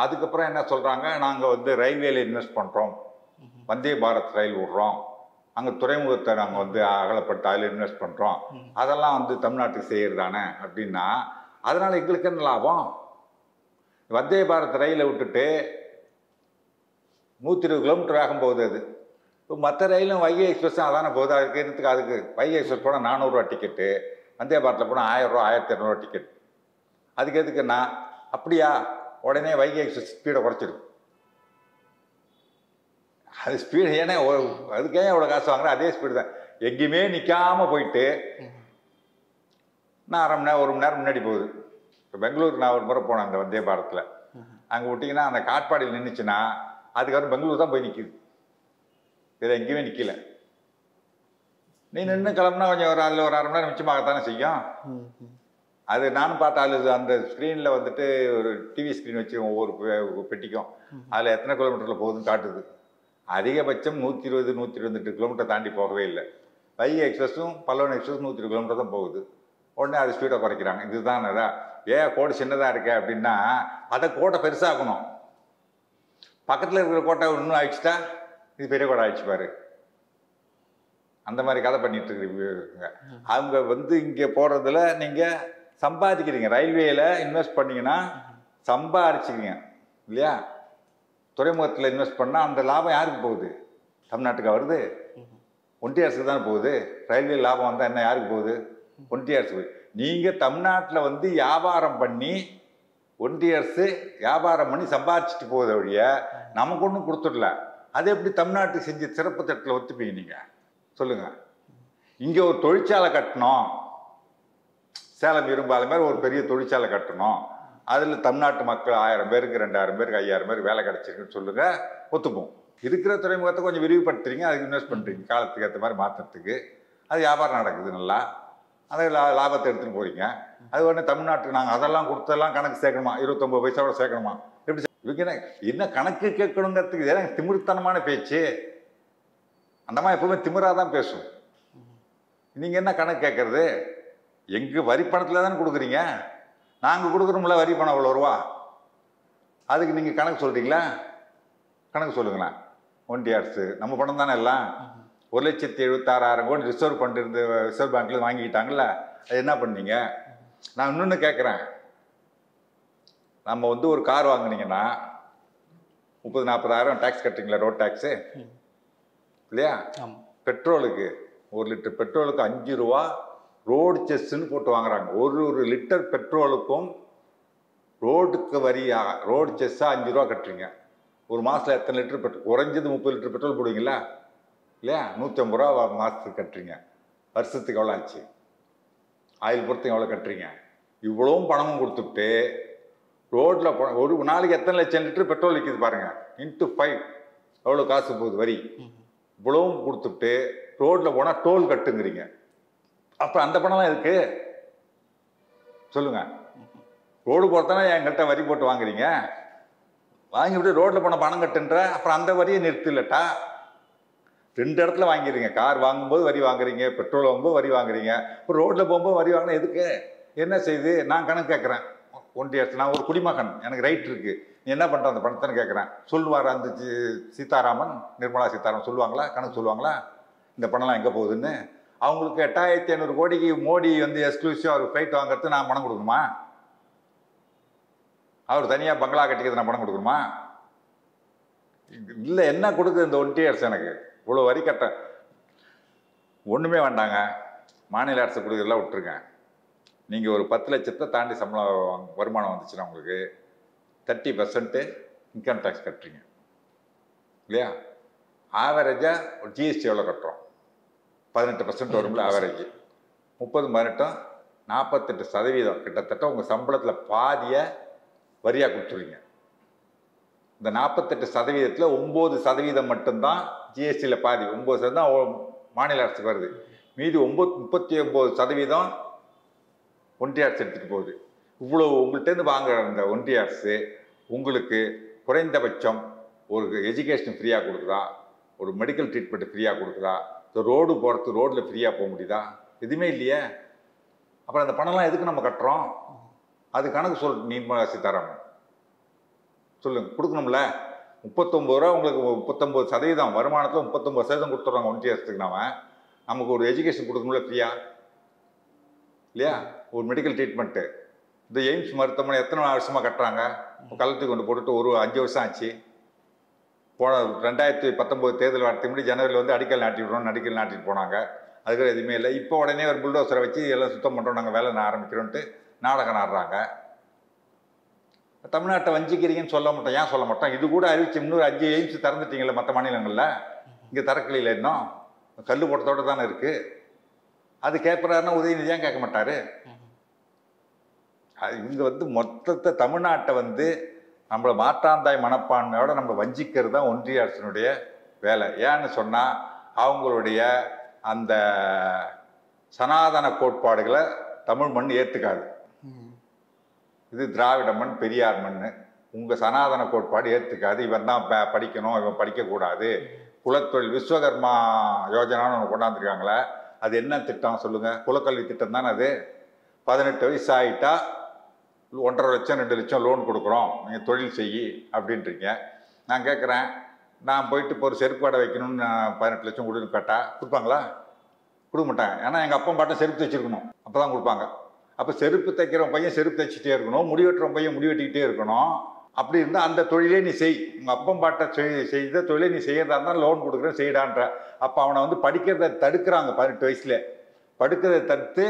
அதுக்கப்புறம் என்ன சொல்கிறாங்க, நாங்கள் வந்து ரயில்வேல இன்வெஸ்ட் பண்ணுறோம், வந்தே பாரத் ரயில் விடுறோம், அங்கே துறைமுகத்தை நாங்கள் வந்து அகலப்பட்டு அதில் இன்வெஸ்ட் பண்ணுறோம், அதெல்லாம் வந்து தமிழ்நாட்டுக்கு செய்கிறதானே அப்படின்னா, அதனால் எங்களுக்கு என்ன லாபம்? வந்தே பாரத் ரயிலை விட்டுட்டு 120 கிலோமீட்டர் வேகம் போகுது. அது இப்போ மற்ற ரயிலும் வைகை எக்ஸ்பிரஸும் அதானே போகுது. அதுக்கு வைகை எக்ஸ்பிரஸ் போனால் ₹400 டிக்கெட்டு, வந்தே பாரத்தில் போனால் ₹1000, ₹1200 டிக்கெட். அதுக்கு எதுக்குன்னா, அப்படியா உடனே வைகை எக்ஸ்பிரஸ் ஸ்பீடை குறைச்சிடும். அது ஸ்பீடு ஏன்னா அதுக்கே எவ்வளோ காசு வாங்குறேன், அதே ஸ்பீடு தான். எங்கேயுமே நிற்காமல் போயிட்டு நான் அரை மணி நேரம் 1 மணி நேரம் முன்னாடி போகுது. இப்போ பெங்களூருக்கு நான் ஒரு முறை போனேன் அந்த வந்தே பாரத்தில். அங்கே விட்டிங்கன்னா அந்த காட்பாடியில் நின்றுச்சுன்னா அதுக்கப்புறம் பெங்களூர் தான் போய் நிற்கிது. இதை எங்கேயுமே நிற்கல. நீ நின்று கிளம்புனா கொஞ்சம் அதில் ஒரு அரை மணி நேரம் மிச்சமாகத்தானே செய்யும். அது நானும் பார்த்தா அந்த ஸ்க்ரீனில் வந்துட்டு ஒரு டிவி ஸ்க்ரீன் வச்சு ஒவ்வொரு பெட்டிக்கும் அதில் எத்தனை கிலோமீட்டரில் போகுதுன்னு காட்டுது. அதிகபட்சம் 120, 128 கிலோமீட்டர் தாண்டி போகவே இல்லை. வைகை எக்ஸ்பிரஸும் பல்லவன் எக்ஸ்பிரஸும் 120 கிலோமீட்டர் தான் போகுது. உடனே அது ஸ்பீடை குறைக்கிறாங்க. இதுதான் ஏன் கோடு சின்னதாக இருக்கே அப்படின்னா, அதை கோட்டை பெருசாகணும். பக்கத்தில் இருக்கிற கோட்டை இன்னும் ஆயிடுச்சுட்டா இது பெரிய கோட்டை ஆயிடுச்சு பாரு. அந்த மாதிரி கதை பண்ணிட்டு இருக்கிறீங்க. அவங்க வந்து இங்கே போகிறதுல நீங்கள் சம்பாதிக்கிறீங்க. ரயில்வேயில் இன்வெஸ்ட் பண்ணிங்கன்னா சம்பாதிச்சிக்கிங்க இல்லையா? துறைமுகத்தில் இன்வெஸ்ட் பண்ணால் அந்த லாபம் யாருக்கு போகுது? தமிழ்நாட்டுக்கு வருது, ஒன்றிய அரசுக்கு தானே போகுது. ரயில்வே லாபம் வந்தால் என்ன யாருக்கு போகுது? ஒன்றிய அரசு. நீங்கள் தமிழ்நாட்டில் வந்து வியாபாரம் பண்ணி, ஒன்றிய அரசு வியாபாரம் பண்ணி சம்பாதிச்சுட்டு போகுத வழிய நமக்கு ஒன்றும் கொடுத்துடல. அது எப்படி தமிழ்நாட்டுக்கு செஞ்ச சிறப்பு திட்டத்தில் ஒத்துப்பீங்க நீங்கள்? சொல்லுங்கள். இங்கே ஒரு தொழிற்சாலை கட்டணும், சேலம் இரும்பாலை மாதிரி ஒரு பெரிய தொழிற்சாலை கட்டணும், அதில் தமிழ்நாட்டு மக்கள் 1000 பேருக்கு 2000 பேருக்கு 5000 பேருக்கு வேலை கிடைச்சிருக்குன்னு சொல்லுங்கள், ஒத்துப்போம். இருக்கிற துறைமுகத்தை கொஞ்சம் விரிவுபடுத்துறீங்க, அதுக்கு இன்வெஸ்ட் பண்ணுறீங்க, காலத்துக்கு ஏற்ற மாதிரி மாற்றுறதுக்கு. அது வியாபாரம் நடக்குது நல்லா, அதை லாபத்தை எடுத்துகிட்டு போகிறீங்க. அது உடனே தமிழ்நாட்டுக்கு நாங்கள் அதெல்லாம் கொடுத்தெல்லாம் கணக்கு சேர்க்கணுமா? 29 பைசாவோட சேர்க்கணுமா? எப்படி இவங்க என்ன கணக்கு கேட்கணுங்கிறதுக்கு இதெல்லாம் திமிர்த்தனமான பேச்சு. அந்த மாதிரி எப்பவுமே திமிராக தான் பேசும். நீங்கள் என்ன கணக்கு கேட்கறது? எங்கள் வரி பணத்தில் தானே கொடுக்குறீங்க. நாங்கள் கொடுக்குறோம்ல வரி பணம் இவ்வளோ ரூபா, அதுக்கு நீங்கள் கணக்கு சொல்கிறீங்களா? கணக்கு சொல்லுங்களேன். ஒன்றிய அரசு நம்ம பணம் தானே எல்லாம். 1,76,000 கோடி ரிசர்வ் பண்ணிருந்து ரிசர்வ் பேங்க்ல வாங்கிக்கிட்டாங்கல்ல, அது என்ன பண்ணீங்க? நான் இன்னொன்று கேட்குறேன். நம்ம வந்து ஒரு கார் வாங்கினீங்கன்னா 30,000-40,000 டேக்ஸ் கட்டுறீங்களா? ரோட் டேக்ஸு இல்லையா? பெட்ரோலுக்கு 1 லிட்டர் பெட்ரோலுக்கு 5 ரூபா ரோடு செஸ்ன்னு போட்டு வாங்குறாங்க. ஒரு லிட்டர் பெட்ரோலுக்கும் ரோடுக்கு வரியா ரோடு செஸ்ஸாக 5 ரூபா கட்டுறீங்க. ஒரு மாதத்தில் எத்தனை லிட்டர் பெட்ரோல்? குறைஞ்சது 30 லிட்டர் பெட்ரோல் போடுவீங்களா இல்லையா? 150 ரூபா மாதத்துக்கு கட்டுறீங்க. வருஷத்துக்கு எவ்வளோ ஆச்சு? ஆயில் பொறுத்து எவ்வளோ கட்டுறீங்க? இவ்வளவும் பணமும் கொடுத்துட்டு ரோட்டில் ஒரு நாளைக்கு எத்தனை லட்சம் லிட்டர் பெட்ரோல் விற்கிது பாருங்க. இன்ட்டு 5 எவ்வளோ காசு போகுது வரி? இவ்வளவும் கொடுத்துட்டு ரோட்டில் போனால் டோல் கட்டுங்கிறீங்க. அப்போ அந்த பணம்லாம் எதுக்கு சொல்லுங்க? ரோடு போகிறதானே என்கிட்ட வரி போட்டு வாங்குறீங்க. வாங்கிவிட்டு ரோட்டில் போன பணம் கட்டுன்ற, அப்புறம் அந்த வரியை நிறுத்தில்லட்டா? 2 இடத்துல வாங்கிறீங்க. கார் வாங்கும்போது வரி வாங்குறீங்க, பெட்ரோல் வாங்கும்போது வரி வாங்குறீங்க. இப்போ ரோட்டில் போகும்போது வரி வாங்கினா எதுக்கு? என்ன செய்யுது? நான் கணக்கு கேட்குறேன். ஒன்றிய அரசு, நான் ஒரு குடிமகன், எனக்கு ரைட் இருக்குது. நீ என்ன பண்ணுற அந்த பணத்தைன்னு கேட்குறேன். சொல்லுவார் அந்த சீதாராமன், நிர்மலா சீதாராமன் சொல்லுவாங்களா? கணக்கு சொல்லுவாங்களா இந்த பணம்லாம் எங்கே போகுதுன்னு? அவங்களுக்கு 8,500 கோடிக்கு மோடி வந்து எக்ஸ்க்ளூசிவ் அவர் ஃப்ளைட் வாங்குறது நான் பணம் கொடுக்கணுமா? அவர் தனியாக பங்களா கட்டிக்கிறது நான் பணம் கொடுக்கணுமா? இல்லை, என்ன கொடுக்குது இந்த ஒன்றிய அரசு? எனக்கு இவ்வளோ வரி கட்ட ஒன்றுமே வேண்டாங்க. மாநில அரசு கொடுக்குறதெல்லாம் விட்டுருங்க. நீங்கள் ஒரு 10 லட்சத்தை தாண்டி சம்பளம் வருமானம் வந்துச்சுன்னா உங்களுக்கு 30% இன்கம் டேக்ஸ் கட்டுறீங்க இல்லையா? ஆவரேஜாக ஒரு ஜிஎஸ்டி எவ்வளோ கட்டுறோம்? 18% வரும்ல ஆவரேஜ். 30-18 48% கிட்டத்தட்ட உங்கள் சம்பளத்தில் பாதியை வரியாக கொடுத்துருவீங்க. இந்த 48%ல் 9% மட்டும்தான் ஜிஎஸ்டியில் பாதி. 9% மாநில அரசுக்கு வருது. மீதி 39% ஒன்றிய அரசு எடுத்துகிட்டு போகுது. இவ்வளோ உங்கள்கிட்டருந்து வாங்குற அந்த ஒன்றிய அரசு உங்களுக்கு குறைந்தபட்சம் ஒரு எஜுகேஷன் ஃப்ரீயாக கொடுக்குதா? ஒரு மெடிக்கல் ட்ரீட்மெண்ட் ஃப்ரீயாக கொடுக்குதா? ரோடு போகிறது ரோட்டில் ஃப்ரீயாக போக முடியுதா? எதுவுமே இல்லையே. அப்புறம் அந்த பணம்லாம் எதுக்கு நம்ம கட்டுறோம்? அது கணக்கு நிர்மலா சீதாராமன் சொல்லுங்க. கொடுக்கணும்ல. 39 ரூபா உங்களுக்கு 39% வருமானத்தில் 39% கொடுத்துட்றாங்க ஒன்றிய அரசுக்கு. நமக்கு ஒரு எஜுகேஷன் கொடுக்கணும்ல ஃப்ரீயா இல்லையா? ஒரு மெடிக்கல் ட்ரீட்மெண்ட்டு. இந்த எய்ம்ஸ் மருத்துவமனை எத்தனை வருஷமாக கட்டுறாங்க? கலத்துக்கு கொண்டு போட்டுட்டு ஒரு 5 வருஷம் ஆச்சு. போன 2019 தேர்தல் வரத்துக்கு முன்னாடி ஜனவரியில் வந்து அடிக்கல் நாட்டிட்டு போனாங்க. அதுக்கு எதுவுமே இல்லை. இப்போ உடனே ஒரு புல்டோசரை வச்சு எல்லாம் சுத்தம் பண்ணுறோம், நாங்கள் வேலை ஆரம்பிக்கிறோன்ட்டு நாடகம் ஆடுறாங்க. தமிழ்நாட்டை வஞ்சிக்கிறீங்கன்னு சொல்ல மாட்டோம். ஏன் சொல்ல மாட்டோம்? இது கூட அறிவிச்சு இன்னொரு 5 எய்ம்ஸ் திறந்துட்டீங்களே மற்ற மாநிலங்களில். இங்கே திறக்கலையில் இன்னும் கல் போட்டத்தோடு தானே இருக்குது. அது கேட்குறாருன்னா உதயநிதி ஏன் கேட்க மாட்டார்? இங்கே வந்து மொத்தத்தை தமிழ்நாட்டை வந்து நம்மளை மாற்றாந்தாய் மனப்பான்மையோடு நம்ம வஞ்சிக்கிறது தான் ஒன்றிய அரசினுடைய வேலை. ஏன்னு சொன்னால் அவங்களுடைய அந்த சனாதன கோட்பாடுகளை தமிழ் மண் ஏற்றுக்காது. இது திராவிட மண், பெரியார் மண். உங்கள் சனாதன கோட்பாடு ஏற்றுக்காது. இவன் தான் படிக்கணும், இவன் படிக்கக்கூடாது. குலத்தொழில் விஸ்வகர்மா யோஜனான்னு ஒன்று கொண்டாந்துருக்காங்களே, அது என்ன திட்டம் சொல்லுங்கள்? குலக்கல்வி திட்டம் தானே அது. 18 வயசு ஆகிட்டா 1,50,000 2 லட்சம் லோன் கொடுக்குறோம், நீங்கள் தொழில் செய்யி அப்படின்றீங்க. நான் கேட்குறேன், நான் போயிட்டு இப்போ ஒரு செருப்பு கடை வைக்கணும்னு 18 லட்சம் கொடுன்னு கேட்டால் கொடுப்பாங்களா? கொடுக்க மாட்டாங்க. ஏன்னா எங்கள் அப்பா பாட்டை செருப்பு தைச்சிருக்கணும், அப்போ தான் கொடுப்பாங்க. அப்போ செருப்பு தைக்கிறவன் பையன் செருப்பு தைச்சிட்டே இருக்கணும், முடி வெட்டுறவன் பையன் முடி வெட்டிக்கிட்டே இருக்கணும். அப்படி இருந்தால் அந்த தொழிலே நீ செய். உங்கள் அப்பம் பாட்டை செய்த தொழிலை நீ செய்யறதா இருந்தால் லோன் கொடுக்குறேன் செய்யடான்ற. அப்போ அவனை வந்து படிக்கிறத தடுக்கிறாங்க. 18 வயசுல படுக்கிறதை தடுத்து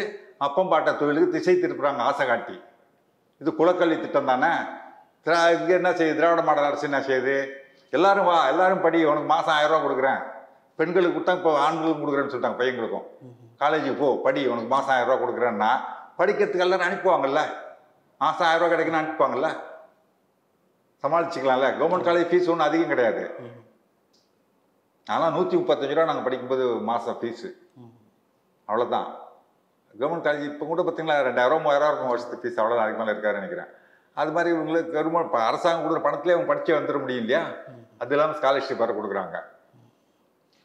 அப்பம் பாட்ட தொழிலுக்கு திசை திருப்புறாங்க ஆசை காட்டி. இது குலக்கல்வி திட்டம் தானே. இங்கே என்ன செய்யுது திராவிட மாடல் அரசு? என்ன செய்யுது? எல்லாரும் வா, எல்லாரும் படி, உனக்கு மாதம் 1000 ரூபா கொடுக்குறேன். பெண்களுக்கு கொடுத்தா இப்போ ஆண்களுக்கும் கொடுக்குறேன்னு சொல்லிட்டாங்க. பையங்களுக்கும் காலேஜுக்கு போ படி, உனக்கு மாதம் 1000 ரூபா கொடுக்குறேன்னா படிக்கிறதுக்கு எல்லாரும் அனுப்புவாங்கல்ல. மாதம் 1000 ரூபா கிடைக்குன்னு அனுப்புவாங்கல்ல, சமாளிச்சுக்கலாம்ல. கவர்மெண்ட் காலேஜ் ஃபீஸ் ஒன்றும் அதிகம் கிடையாது. ஆனால் 135 ரூபா நாங்கள் படிக்கும்போது மாதம் ஃபீஸு, அவ்வளோதான். கவர்மெண்ட் காலேஜ் இப்போ கூட பார்த்தீங்களா 2000 3000 இருக்கும் வருஷத்துக்கு ஃபீஸ், அவ்வளோதான். அதுக்கு மேலே இருக்காருன்னு நினைக்கிறேன். அது மாதிரி இவங்களுக்கு கவர்மெண்ட் இப்போ அரசாங்கம் கொடுக்குற பணத்திலே அவங்க படித்தே வந்துட முடியும் இல்லையா? அது இல்லாமல் ஸ்காலர்ஷிப் வேறு கொடுக்குறாங்க.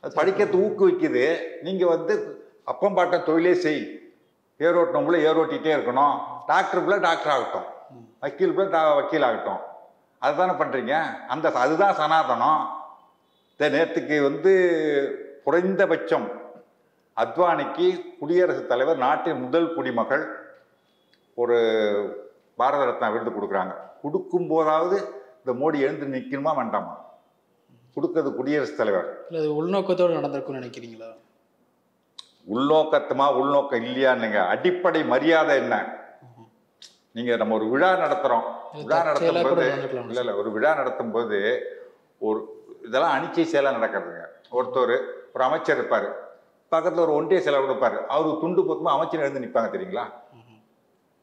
அது படிக்கிறது ஊக்குவிக்குது. நீங்கள் வந்து அப்பம் பாட்ட தொழிலே செய். ஏரோட்டினவங்கள ஏரோட்டிகிட்டே இருக்கணும். டாக்டர் பிள்ளை டாக்டர் ஆகட்டும், வக்கீல் பிள்ளை வக்கீல் ஆகட்டும். அதுதானே பண்ணுறீங்க. அதுதான் சனாதனம். நேற்றுக்கு வந்து குறைந்தபட்சம் அத்வானிக்கு குடியரசுத் தலைவர் நாட்டின் முதல் குடிமகள் ஒரு பாரத ரத்னா விருது கொடுக்குறாங்க. கொடுக்கும் போதாவது இந்த மோடி எழுந்து நிற்கணுமா வேண்டாமா? கொடுக்கறது குடியரசுத் தலைவர். இல்லை அது உள்நோக்கத்தோடு நடந்திருக்கும்னு நினைக்கிறீங்களா? உள்நோக்கம் இல்லையான்னுங்க. அடிப்படை மரியாதை என்ன? நீங்க நம்ம ஒரு விழா நடத்துறோம், விழா நடத்தும் போது இல்ல ஒரு விழா நடத்தும் போது ஒரு இதெல்லாம் அணிச்சை செயலா நடக்கிறதுங்க. ஒரு அமைச்சர் இருப்பாரு, பக்கத்துல ஒரு ஒன்றிய செயலர் இருப்பாரு, அவரு துண்டு போத்துமா அமைச்சர் எழுந்து நிற்பாங்க தெரியுங்களா?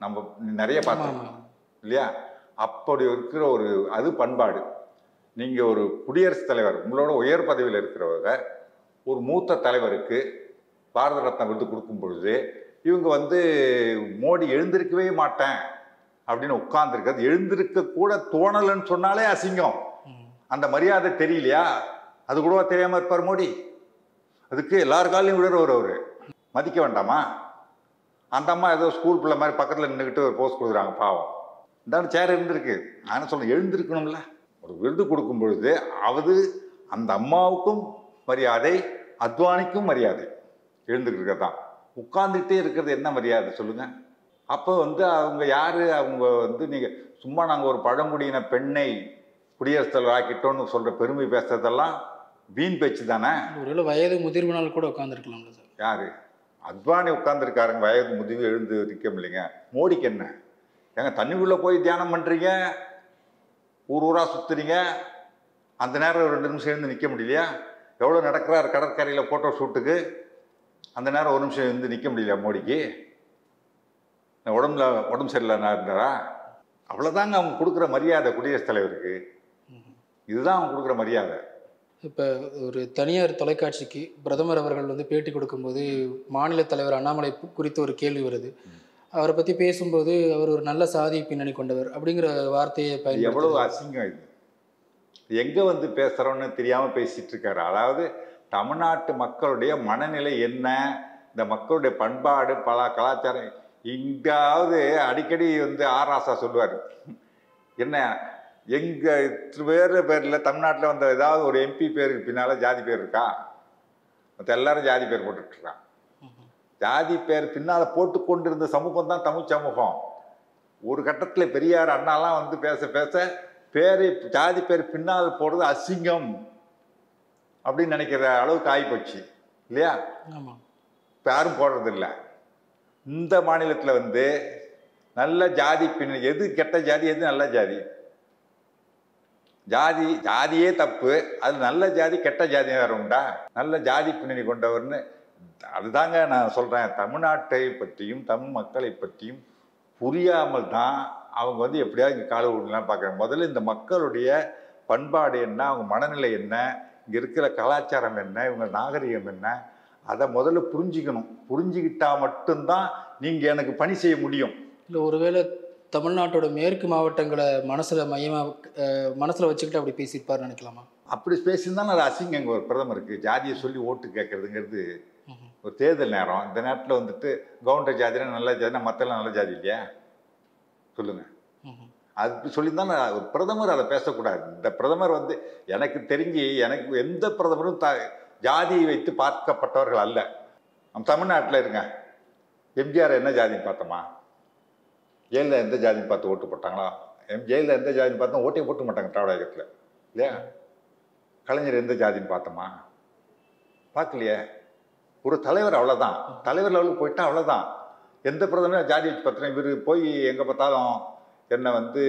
நம்ம நிறைய பார்த்தோம் இல்லையா? அப்படி இருக்கிற ஒரு அது பண்பாடு. நீங்க ஒரு குடியரசுத் தலைவர், உங்களோட உயர் பதவியில் இருக்கிறவங்க ஒரு மூத்த தலைவருக்கு பாரத ரத்னா விருது கொடுக்கும் பொழுது இவங்க வந்து மோடி எழுந்திருக்கவே மாட்டேன் அப்படின்னு உட்கார்ந்துருக்கிறது, எழுந்திருக்க கூட தோணலன்னு சொன்னாலே அசிங்கம். அந்த மரியாதை தெரியலையா? அது கூடவா தெரியாம இருப்பார் மோடி? அதுக்கு எல்லார் காலையும் விடுறவர் அவரு. மதிக்க வேண்டாமா? அந்த அம்மா ஏதோ ஸ்கூல் பிள்ளை மாதிரி பக்கத்தில் நின்றுக்கிட்டு ஒரு போஸ்ட் கொடுக்குறாங்க, பாவம். இந்த சேர் இருந்திருக்கு. நான் சொல்ல எழுந்திருக்கணும்ல. ஒரு விருது கொடுக்கும் பொழுது அவது அந்த அம்மாவுக்கும் மரியாதை, அத்வானிக்கும் மரியாதை. எழுந்துக்கிட்டு தான். உட்கார்ந்துட்டே இருக்கிறது என்ன மரியாதை சொல்லுங்க? அப்போ வந்து அவங்க யாரு? அவங்க வந்து நீங்க சும்மா நாங்கள் ஒரு பழங்குடியின பெண்ணை குடியரசுத் தலைவர் ஆக்கிட்டோன்னு சொல்ற பெருமை பேசுறதெல்லாம் வீண் பேச்சு தானே. ஒருவேளை வயது முதிர்வுனால் கூட உட்காந்துருக்கலாம்ல சார். யாரு? அத்வானி உட்கார்ந்துருக்காருங்க, வயது முதிர்வு, எழுந்து நிற்க முடியலைங்க. மோடிக்கு என்ன? ஏங்க தண்ணிக்குள்ளே போய் தியானம் பண்ணுறீங்க, ஊர் ஊராக சுற்றுறீங்க, அந்த நேரம் 2 நிமிஷம் எழுந்து நிற்க முடியலையா? எவ்வளோ நடக்கிறார் கடற்கரையில் ஃபோட்டோ ஷூட்டுக்கு, அந்த நேரம் 1 நிமிஷம் எழுந்து நிற்க முடியலையா மோடிக்கு? உடம்பு சரியில்லை இருந்தாரா? அவ்வளோதாங்க அவங்க கொடுக்குற மரியாதை குடியரசுத் தலைவருக்கு. இதுதான் அவங்க கொடுக்குற மரியாதை. இப்போ ஒரு தனியார் தொலைக்காட்சிக்கு பிரதமர் அவர்கள் வந்து பேட்டி கொடுக்கும்போது மாநில தலைவர் அண்ணாமலை குறித்து ஒரு கேள்வி வருது. அவரை பற்றி பேசும்போது அவர் ஒரு நல்ல சாதி பின்னணி கொண்டவர் அப்படிங்கிற வார்த்தையை பயன்படுத்தி எவ்வளவு அசிங்கம் இது! எங்கே வந்து பேசுகிறோன்னு தெரியாமல் பேசிகிட்டு இருக்காரு. அதாவது தமிழ்நாட்டு மக்களுடைய மனநிலை என்ன, இந்த மக்களுடைய பண்பாடு பல கலாச்சாரம். இங்காவது அடிக்கடி வந்து ஆர் ராசா சொல்லுவார், என்ன எங்கள் பேரில் தமிழ்நாட்டில் வந்த ஏதாவது ஒரு எம்பி பேருக்கு பின்னால் ஜாதி பேர் இருக்கா? மற்ற எல்லாரும் ஜாதி பேர் போட்டுட்ருக்கான். ஜாதி பேர் பின்னால் போட்டு கொண்டிருந்த சமூகம் தான் தமிழ் சமூகம். ஒரு கட்டத்தில் பெரியார் அண்ணாலாம் வந்து பேச பேச பேரை ஜாதி பேர் பின்னால் போடுறது அசிங்கம் அப்படின்னு நினைக்கிற அளவுக்கு ஆகிப்போச்சு இல்லையா? இப்போ யாரும் போடுறதில்லை. இந்த மாநிலத்தில் வந்து நல்ல ஜாதி பின்னணி, எது கெட்ட ஜாதி எது நல்ல ஜாதி? ஜாதியே தப்பு, அது நல்ல ஜாதி கெட்ட ஜாதி வேறு உண்டா? நல்ல ஜாதி பின்னணி கொண்டவர்னு அதுதாங்க நான் சொல்கிறேன். தமிழ்நாட்டை பற்றியும் தமிழ் மக்களை பற்றியும் புரியாமல் தான் அவங்க வந்து எப்படியாவது இங்கே கால விடலாம் பார்க்குறாங்க. முதல்ல இந்த மக்களுடைய பண்பாடு என்ன, அவங்க மனநிலை என்ன, இங்கே இருக்கிற கலாச்சாரம் என்ன, இவங்க நாகரிகம் என்ன, அதை முதல்ல புரிஞ்சுக்கணும். புரிஞ்சுக்கிட்டா மட்டும்தான் நீங்கள் எனக்கு பணி செய்ய முடியும். இல்லை ஒருவேளை தமிழ்நாட்டோட மேற்கு மாவட்டங்களை மனசில் வச்சுக்கிட்டு அப்படி பேசியிருப்பார் நினைக்கலாமா? அப்படி பேசியிருந்தாலும் அது அசிங்கங்க. ஒரு பிரதமருக்கு ஜாதியை சொல்லி ஓட்டு கேட்கறதுங்கிறது ஒரு தேர்தல் நேரம். இந்த நேரத்தில் வந்துட்டு கவுண்டர் ஜாதினா நல்ல ஜாதினா மற்றெல்லாம் நல்ல ஜாதி இல்லையா? சொல்லுங்கள். அது சொல்லியிருந்தாலும் ஒரு பிரதமர் அதை பேசக்கூடாது. இந்த பிரதமர் வந்து எனக்கு தெரிஞ்சு எனக்கு எந்த பிரதமரும் ஜாதியை வைத்து பார்க்கப்பட்டவர்கள் அல்ல. நம்ம தமிழ்நாட்டில் இருங்க, எம்ஜிஆர் என்ன ஜாதின்னு பார்த்தோமா? ஜெயலலிதா எந்த ஜாதின்னு பார்த்து ஓட்டு போட்டாங்களா? ஜெயலலிதா எந்த ஜாதின்னு பார்த்தா ஓட்டே போட்டு மாட்டாங்க திராவிட இயக்கத்தில் இல்லையா? கலைஞர் எந்த ஜாதின்னு பார்த்தோமா? பார்க்கலையே. ஒரு தலைவர் அவ்வளோதான், தலைவர் லெவலுக்கு போயிட்டா அவ்வளோதான். எந்த பிரதமரும் ஜாதி வச்சு பார்த்தோன்னா இவர் போய் எங்கே பார்த்தாலும் என்னை வந்து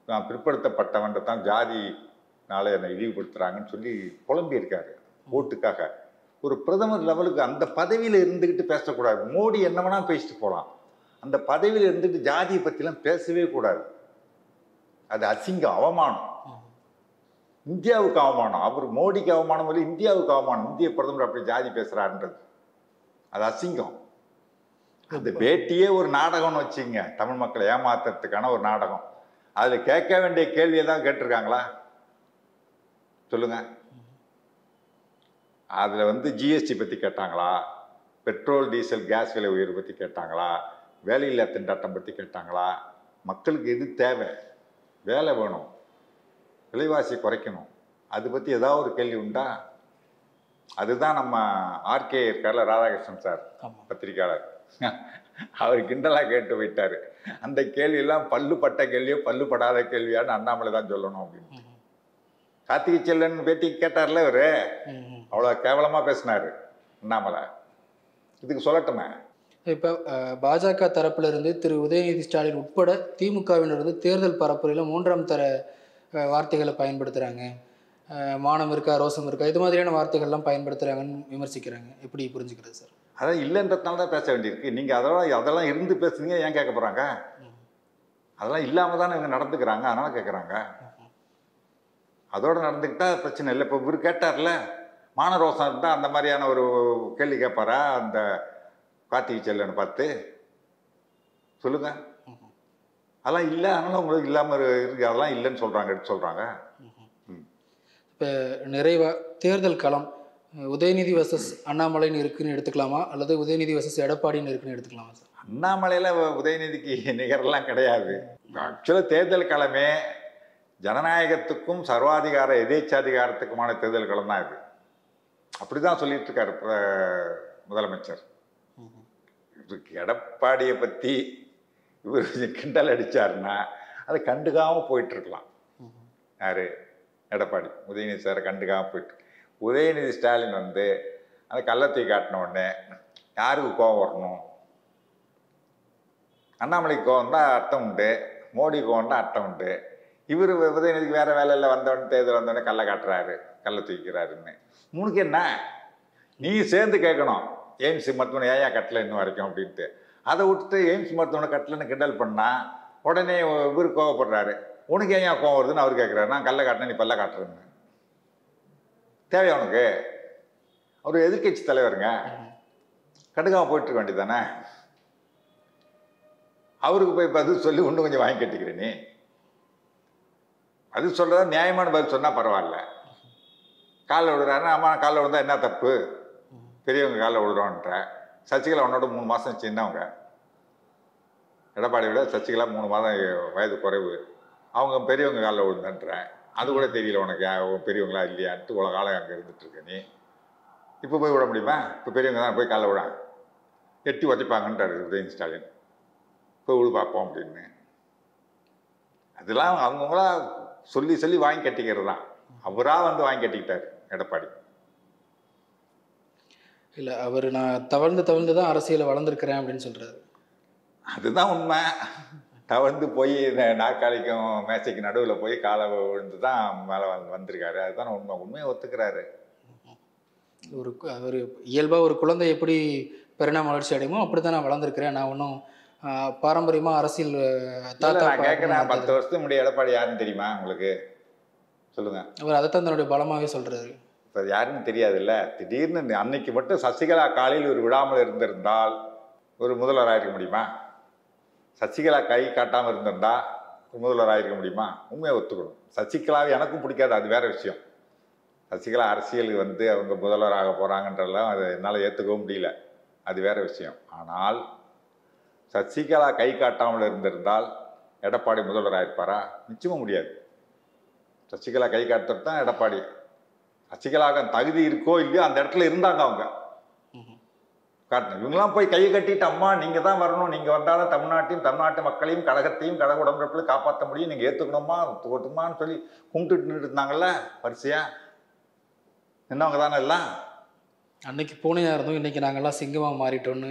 நான் பிற்படுத்தப்பட்டவன்றை தான் ஜாதினால என்னை இழிவுபடுத்துகிறாங்கன்னு சொல்லி புலம்பி இருக்காரு ஓட்டுக்காக. ஒரு பிரதமர் லெவலுக்கு அந்த பதவியில் இருந்துக்கிட்டு பேசக்கூடாது. மோடி என்ன வேணால் பேசிட்டு போகலாம், அந்த பதவியில் இருந்துட்டு ஜாதியை பற்றிலாம் பேசவே கூடாது. அது அசிங்கம், அவமானம், இந்தியாவுக்கு அவமானம். அவர் மோடிக்கு அவமானம் இல்லை, இந்தியாவுக்கு அவமானம். இந்திய பிரதமர் அப்படி ஜாதி பேசுகிறாருன்றது அது அசிங்கம். அந்த பேட்டியே ஒரு நாடகம்னு வச்சுங்க, தமிழ் மக்களை ஏமாத்துறதுக்கான ஒரு நாடகம். அதில் கேட்க வேண்டிய கேள்வியை தான் கேட்டிருக்காங்களா சொல்லுங்க? அதில் வந்து ஜிஎஸ்டி பற்றி கேட்டாங்களா? பெட்ரோல் டீசல் கேஸ் விலை உயர்வு பற்றி கேட்டாங்களா? வேலையில்லா திண்டாட்டம் பற்றி கேட்டாங்களா? மக்களுக்கு எது தேவை? வேலை வேணும், விலைவாசி குறைக்கணும், அது பற்றி ஏதாவது ஒரு கேள்வி உண்டா? அதுதான் நம்ம ஆர்கே இருக்கார்ல, ராதாகிருஷ்ணன் சார், ஆமாம். பத்திரிக்கையாளர், அவர் கிண்டலாக கேட்டு போயிட்டாரு. அந்த கேள்வியெல்லாம் பல்லுப்பட்ட கேள்வியோ பல்லுப்படாத கேள்வியான்னு அண்ணாமலை தான் சொல்லணும் அப்படின்னு. கார்த்திகை செல்வன் பேட்டி கேட்டார்ல இவரு, அவ்வளோ கேவலமாக பேசினாரு அண்ணாமலை. இதுக்கு சொல்லட்டுமே. இப்போ பாஜக தரப்புல இருந்து திரு உதயநிதி ஸ்டாலின் உட்பட திமுகவினர் தேர்தல் பரப்புரையில் 3ஆம் தர வார்த்தைகளை பயன்படுத்துகிறாங்க. மானம் இருக்கா, ரோசம் இருக்கா, இது மாதிரியான வார்த்தைகள்லாம் பயன்படுத்துகிறாங்கன்னு விமர்சிக்கிறாங்க. எப்படி புரிஞ்சுக்கிறது சார்? அதான் இல்லைன்றதுனால தான் பேச வேண்டியிருக்கு. நீங்கள் அதெல்லாம் இருந்து பேசுனீங்க, ஏன் கேட்க போகிறாங்க? அதெல்லாம் இல்லாமல் தானே இவங்க நடந்துக்கிறாங்க, அதனால கேட்குறாங்க. அதோடு நடந்துக்கிட்டா பிரச்சனை இல்லை. இப்போ இவர் கேட்டார்ல, மான ரோசம் இருந்தால் அந்த மாதிரியான ஒரு கேள்வி கேட்பாரா அந்த கார்த்திகை செல்வனை பார்த்து? சொல்லுங்க. அதெல்லாம் இல்லை, அதனால உங்களுக்கு இல்லாமல் இருக்கு, அதெல்லாம் இல்லைன்னு சொல்கிறாங்க, எடுத்து சொல்கிறாங்க. இப்போ நிறைவா தேர்தல் களம் உதயநிதி வர்சஸ் அண்ணாமலைன்னு இருக்குன்னு எடுத்துக்கலாமா, அல்லது உதயநிதி வர்சஸ் எடப்பாடின்னு இருக்குன்னு எடுத்துக்கலாமா சார்? அண்ணாமலையில் உதயநிதிக்கு நிகரெல்லாம் கிடையாது. ஆக்சுவலாக தேர்தல் களமே ஜனநாயகத்துக்கும் சர்வாதிகார எதேச்சாதிகாரத்துக்குமான தேர்தல் களம் தான் இது. அப்படி தான் சொல்லிட்டு இருக்காரு முதலமைச்சர். எடப்பாடியை பற்றி இவர் கிண்டல் அடித்தாருன்னா அதை கண்டுக்காமல் போயிட்டுருக்கலாம். யார்? எடப்பாடி. உதயநிதி சாரை கண்டுக்காமல் போயிட்டு, உதயநிதி ஸ்டாலின் அந்த கள்ளத்தை காட்டின உடனே யாருக்கு கோபம் வரணும்? அண்ணாமலைக்கு கோவம் தான் அர்த்தம் உண்டு, மோடி கோவம் தான் அர்த்தம் உண்டு. இவர் உதயநிதிக்கு வேறு வேலையில் வந்தவொடனே, தேர்தல் வந்தோடனே கல்லை காட்டுறாரு, கல்லை தூக்கிறாருன்னு. உனக்கு என்ன? நீ சேர்ந்து கேட்கணும், எய்ம்ஸ் மருத்துவமனை ஏன் கட்டலை இன்னும் வரைக்கும் அப்படின்ட்டு. அதை விட்டுட்டு எய்ம்ஸ் மருத்துவமனை கட்டலைன்னு கிண்டல் பண்ணால் உடனே இவர் கோவப்படுறாரு. உனக்கு ஏன் கோவம் வருதுன்னு அவர் கேட்குறாரு. நான் கல்லை காட்டினேன், நீ பல்ல காட்டுறேன்னு. தேவையா உனக்கு? அவர் எதிர்கட்சி தலைவருங்க, கண்டுக்காமல் போயிட்டு வேண்டியது தானே. அவருக்கு போய் பதில் சொல்லி இன்னும் கொஞ்சம் வாங்கி கட்டிக்கிறேன். நீ அது சொல்கிறதா நியாயமான பதில் சொன்னால் பரவாயில்ல. காலில் விடுறாருன்னா, ஆமாம் காலில் விழுந்தா என்ன தப்பு, பெரியவங்க காலில் விடுறோன்ற. சசிகலா உன்னோட 3 மாதம் சின்னவங்க. எடப்பாடி விட சசிகலா 3 மாதம் வயது குறைவு. அவங்க பெரியவங்க காலில் விழுந்தன்றேன். அது கூட தெரியல உனக்கு பெரியவங்களா இல்லையான்ட்டு இவ்வளோ காலம் அங்கே இருந்துகிட்ருக்க. நீ இப்போ போய் விட முடியுமா? இப்போ பெரியவங்க தான் போய் காலில் விடாங்க, எட்டி உதைப்பாங்கன்றாரு உதயநிதி ஸ்டாலின். போய் விழு பார்ப்போம் அப்படின்னு. அதெல்லாம் அவங்கவுங்களா சொல்லி சொல்லி வாங்கி கட்டிக்கிறது தான். அவராக வாங்கி கட்டிக்கிட்டார் எடப்பாடி. இல்லை, அவர் நான் தவழ்ந்து தான் அரசியலை வளர்ந்துருக்கிறேன் அப்படின்னு சொல்கிறாரு. அதுதான் உண்மை. தவழ்ந்து போய் நாற்காலிக்கும் மேசைக்கு நடுவில் போய் காலை விழுந்து தான் மேலே வந்திருக்காரு. அதுதான் உண்மையை ஒத்துக்கிறாரு. அவர் இயல்பாக ஒரு குழந்தை எப்படி பரிணாம வளர்ச்சி அடையுமோ அப்படி தான் நான் வளர்ந்துருக்கிறேன். நான் ஒன்றும் பாரம்பரியமாக அரசியல் நான் கேட்குறேன். 10 வருஷத்துக்கு முன்னாடி எடப்பாடி யாருன்னு தெரியுமா உங்களுக்கு? சொல்லுங்க. அவர் அதைத்தான் தன்னுடைய பலமாகவே சொல்கிறாரு. இப்போ யாருன்னு தெரியாதுல்ல. திடீர்னு அன்னைக்கு மட்டும் சசிகலா காலையில் ஒரு விடாமல் இருந்திருந்தால் ஒரு முதல்வராக இருக்க முடியுமா? சசிகலா கை காட்டாமல் இருந்திருந்தா ஒரு முதல்வராக இருக்க முடியுமா? உண்மையை ஒத்துக்கணும். சசிகலாவை எனக்கும் பிடிக்காது, அது வேற விஷயம். சசிகலா அரசியலுக்கு அவங்க முதல்வராக போகிறாங்கன்றதெல்லாம் அதை என்னால் ஏற்றுக்கவும் முடியல, அது வேற விஷயம். ஆனால் சசிகலா கை காட்டாமல் இருந்திருந்தால் எடப்பாடி முதல்வராக இருப்பாரா? நிச்சயமாக முடியாது. சசிகலா கை காட்டுறது தான் எடப்பாடி. சசிகலாவுக்கு தகுதி இருக்கோ இல்லையோ அந்த இடத்துல இருந்தாங்க அவங்க காட்டணும். இவங்கெல்லாம் போய் கையை கட்டிட்டு, அம்மா நீங்கள் தான் வரணும், நீங்கள் வந்தாலும் தமிழ்நாட்டையும் தமிழ்நாட்டு மக்களையும் கழகத்தையும் கழக உடம்புல காப்பாற்ற முடியும், நீங்கள் ஏற்றுக்கணுமா ஒத்துக்கணுமான்னு சொல்லி கும்பிட்டுட்டு நின்றுட்டு இருந்தாங்கல்ல வரிசையா. என்னவங்க தானே எல்லாம். அன்னைக்கு பூனையாக இருந்தோம், இன்னைக்கு நாங்கள்லாம் சிங்கமாக மாறிட்டோன்னு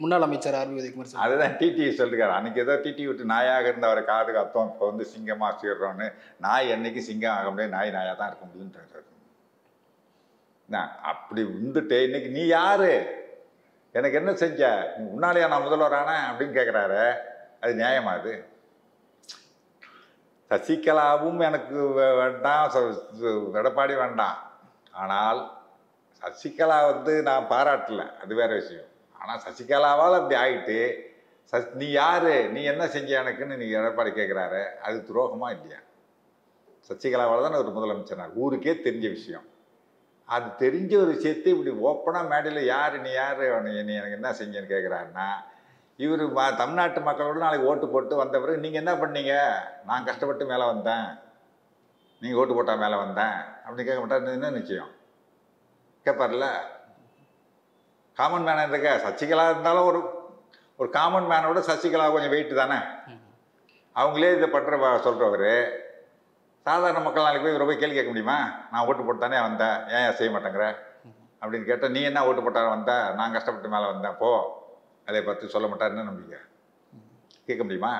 முன்னாள் அமைச்சர் ஆர்வி உதயகுமார் அதுதான் டிடிவி சொல்லிருக்காரு. அன்னைக்கு ஏதோ டிடி விட்டு நாயாக இருந்து அவரை காது காத்தோம், இப்போ சிங்கமாக சீர்றோன்னு. நாய் என்னைக்கு சிங்கம் ஆக முடியாது, நாயாக தான் இருக்க முடியுன்றாரு. அப்படி வந்துட்டு இன்னைக்கு நீ யாரு, எனக்கு என்ன செஞ்ச, முன்னாலேயா நான் முதல்வரான அப்படின்னு கேட்குறாரு. அது நியாயமா? அது சசிகலாவும் எனக்கு வேண்டாம், எடப்பாடி வேண்டாம். ஆனால் சசிகலா நான் பாராட்டல, அது வேற விஷயம். ஆனால் சசிகலாவால் அப்படி ஆகிட்டு நீ யாரு, நீ என்ன செஞ்ச எனக்குன்னு நீ எடப்பாடி கேட்குறாரு. அது துரோகமா இல்லையா? சசிகலாவால் தான் ஒரு முதலமைச்சர், ஊருக்கே தெரிஞ்ச விஷயம். அது தெரிஞ்ச ஒரு விஷயத்தை இப்படி ஓப்பனாக மேடையில் யார் நீ யார், நீ எனக்கு என்ன செஞ்சேன்னு கேட்குறாருன்னா, இவர் தமிழ்நாட்டு மக்களோட நாளைக்கு ஓட்டு போட்டு வந்த பிறகு நீங்கள் என்ன பண்ணீங்க, நான் கஷ்டப்பட்டு மேலே வந்தேன், நீங்கள் ஓட்டு போட்டால் மேலே வந்தேன் அப்படின்னு கேட்க மாட்டார். என்ன நிச்சயம்? கேட்பார்ல. காமன் மேனாக இருக்க சசிகலா இருந்தாலும் ஒரு காமன் மேனோட சசிகலா கொஞ்சம் வெயிட்டு தானே. அவங்களே இதை பண்ணுற சொல்கிறவர் சாதாரண மக்கள் நாளைக்கு போய் இவரை போய் கேள்வி கேட்க முடியுமா? நான் ஓட்டு போட்டு தானே வந்தேன், ஏன் செய்ய மாட்டேங்கிற அப்படின்னு கேட்டால், நீ என்ன ஓட்டு போட்டார வந்தேன், நான் கஷ்டப்பட்டு மேலே வந்தேன் போ, அதை பார்த்து சொல்ல மாட்டாருன்னு நம்பிக்கை கேட்க முடியுமா?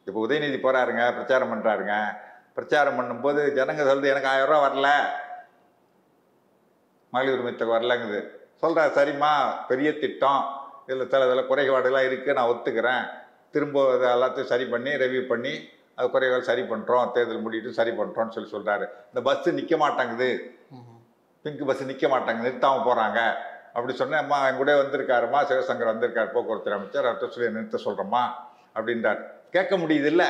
இப்போ உதயநிதி போகிறாருங்க, பிரச்சாரம் பண்ணுறாருங்க. பிரச்சாரம் பண்ணும்போது ஜனங்க சொல்லுது எனக்கு 1000 ரூபா வரல, மகளிர் உரிமை தொகை வரலங்குது. சொல்கிறார், சரிம்மா பெரிய திட்டம், இதில் சில குறைபாடுலாம் இருக்குது, நான் ஒத்துக்கிறேன், திரும்ப அதை எல்லாத்தையும் சரி பண்ணி ரெவியூ பண்ணி அது குறைகள் சரி பண்ணுறோம், தேர்தல் முடிட்டு சரி பண்ணுறோன்னு சொல்கிறாரு. இந்த பஸ்ஸு நிற்க மாட்டாங்குது, பிங்க் பஸ்ஸு நிற்க மாட்டாங்க, நிறுத்தாமல் போகிறாங்க அப்படி சொன்னேன். அம்மா என் கூட வந்திருக்காருமா, சிவசங்கர் வந்திருக்கார் போக்குவரத்து அமைச்சர், அவர்கிட்ட சொல்லி நிறுத்த சொல்கிறோம்மா அப்படின்றார். கேட்க முடியுது இல்லை?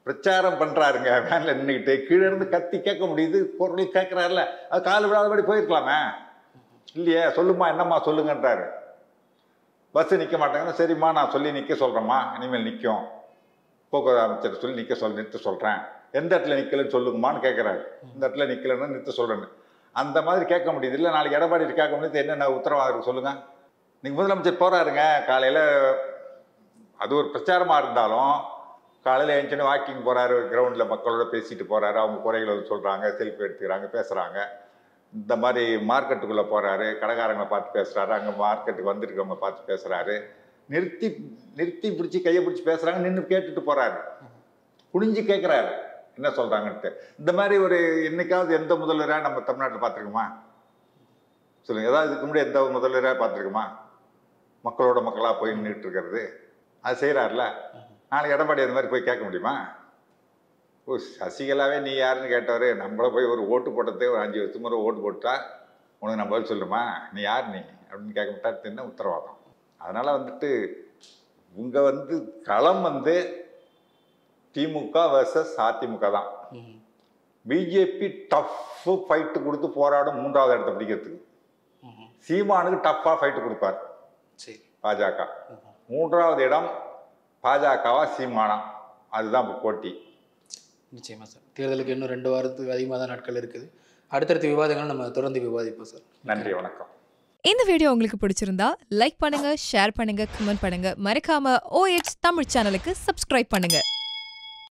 பிரச்சாரம் பண்ணுறாருங்க, வேனில் நின்றுக்கிட்டு கீழே இருந்து கத்தி கேட்க முடியுது, பொருள் கேட்குறாருல, அது கால் விடாதபடி போயிருக்கலாமே இல்லையே. சொல்லுமா என்னம்மா சொல்லுங்கன்றாரு. பஸ்ஸு நிற்க மாட்டாங்கன்னா சரிம்மா நான் சொல்லி நிற்க சொல்கிறேம்மா, இனிமேல் நிற்கும், போக்குவரத்து அமைச்சர் சொல்லி நிற்க சொல்கிறேன், எந்த இடத்துல நிற்கலன்னு சொல்லுங்கம்மான்னு கேட்குறாரு. இந்த இடத்துல நிற்கலன்னு நிறுத்த சொல்கிறேன்னு அந்த மாதிரி கேட்க முடியுது இல்லை? நாளைக்கு எடப்பாடி கேட்க முடியுது, என்னென்ன உத்தரவாதம் இருக்குது சொல்லுங்கள். நீங்கள் முதலமைச்சர் போகிறாருங்க, காலையில் அது ஒரு பிரச்சாரமாக இருந்தாலும் காலையில் எழுந்துச்சுன்னு வாக்கிங் போகிறாரு, கிரவுண்டில் மக்களோட பேசிட்டு போகிறாரு, அவங்க குறைகளை சொல்கிறாங்க, செல்ஃபி எடுத்துக்கிறாங்க, பேசுகிறாங்க. இந்த மாதிரி மார்க்கெட்டுக்குள்ளே போகிறாரு, கடைக்காரங்களை பார்த்து பேசுகிறாரு, அங்கே மார்க்கெட்டுக்கு வந்துருக்கவங்க பார்த்து பேசுகிறாரு, நிறுத்தி பிடிச்சி கையை பிடிச்சி பேசுகிறாங்க, நின்று கேட்டுட்டு போகிறாரு, குனிஞ்சு கேட்குறாரு என்ன சொல்கிறாங்கன்ட்டு. இந்த மாதிரி ஒரு என்னைக்காவது எந்த முதல்வராக நம்ம தமிழ்நாட்டில் பார்த்துருக்குமா சொல்லுங்கள்? ஏதாவது இதுக்கு முன்னாடி எந்த முதல்வராக பார்த்துருக்குமா மக்களோட மக்களாக போய் நின்றுட்டு இருக்கிறது? அது செய்கிறாருல. நாளைக்கு எடப்பாடி அந்த மாதிரி போய் கேட்க முடியுமா? ஓ சசிகலாவே நீ யாருன்னு கேட்டவர், நம்மளை போய் ஒரு ஓட்டு போட்டதே ஒரு 5 வருஷம் முறை ஓட்டு போட்டா உனக்கு நான் பதில் சொல்லுமா, நீ யார் நீ அப்படின்னு கேட்க மாட்டாரு, என்ன உத்தரவாதம்? அதனால் இவங்க களம் திமுக வர்சஸ் அதிமுக தான். பிஜேபி டஃப் ஃபைட்டு கொடுத்து போராடும் 3வது இடத்தை பிடிக்கிறதுக்கு. சீமானுக்கு டஃப்பாக ஃபைட்டு கொடுப்பார் பாஜக. 3வது இடம் பாஜகவா சீமானா, அதுதான் இப்போ போட்டி. நிச்சயமா சார். தேர்தலுக்கு இன்னும் 2 வாரத்துக்கு அதிகமாக தான் நாட்கள் இருக்குது. அடுத்தடுத்த விவாதங்கள் நம்ம தொடர்ந்து விவாதிப்போம் சார். நன்றி, வணக்கம். இந்த வீடியோ உங்களுக்கு பிடிச்சிருந்தா லைக் பண்ணுங்க, ஷேர் பண்ணுங்க, கமெண்ட் பண்ணுங்க. மறக்காம OH தமிழ் சேனலுக்கு சப்ஸ்கிரைப் பண்ணுங்க.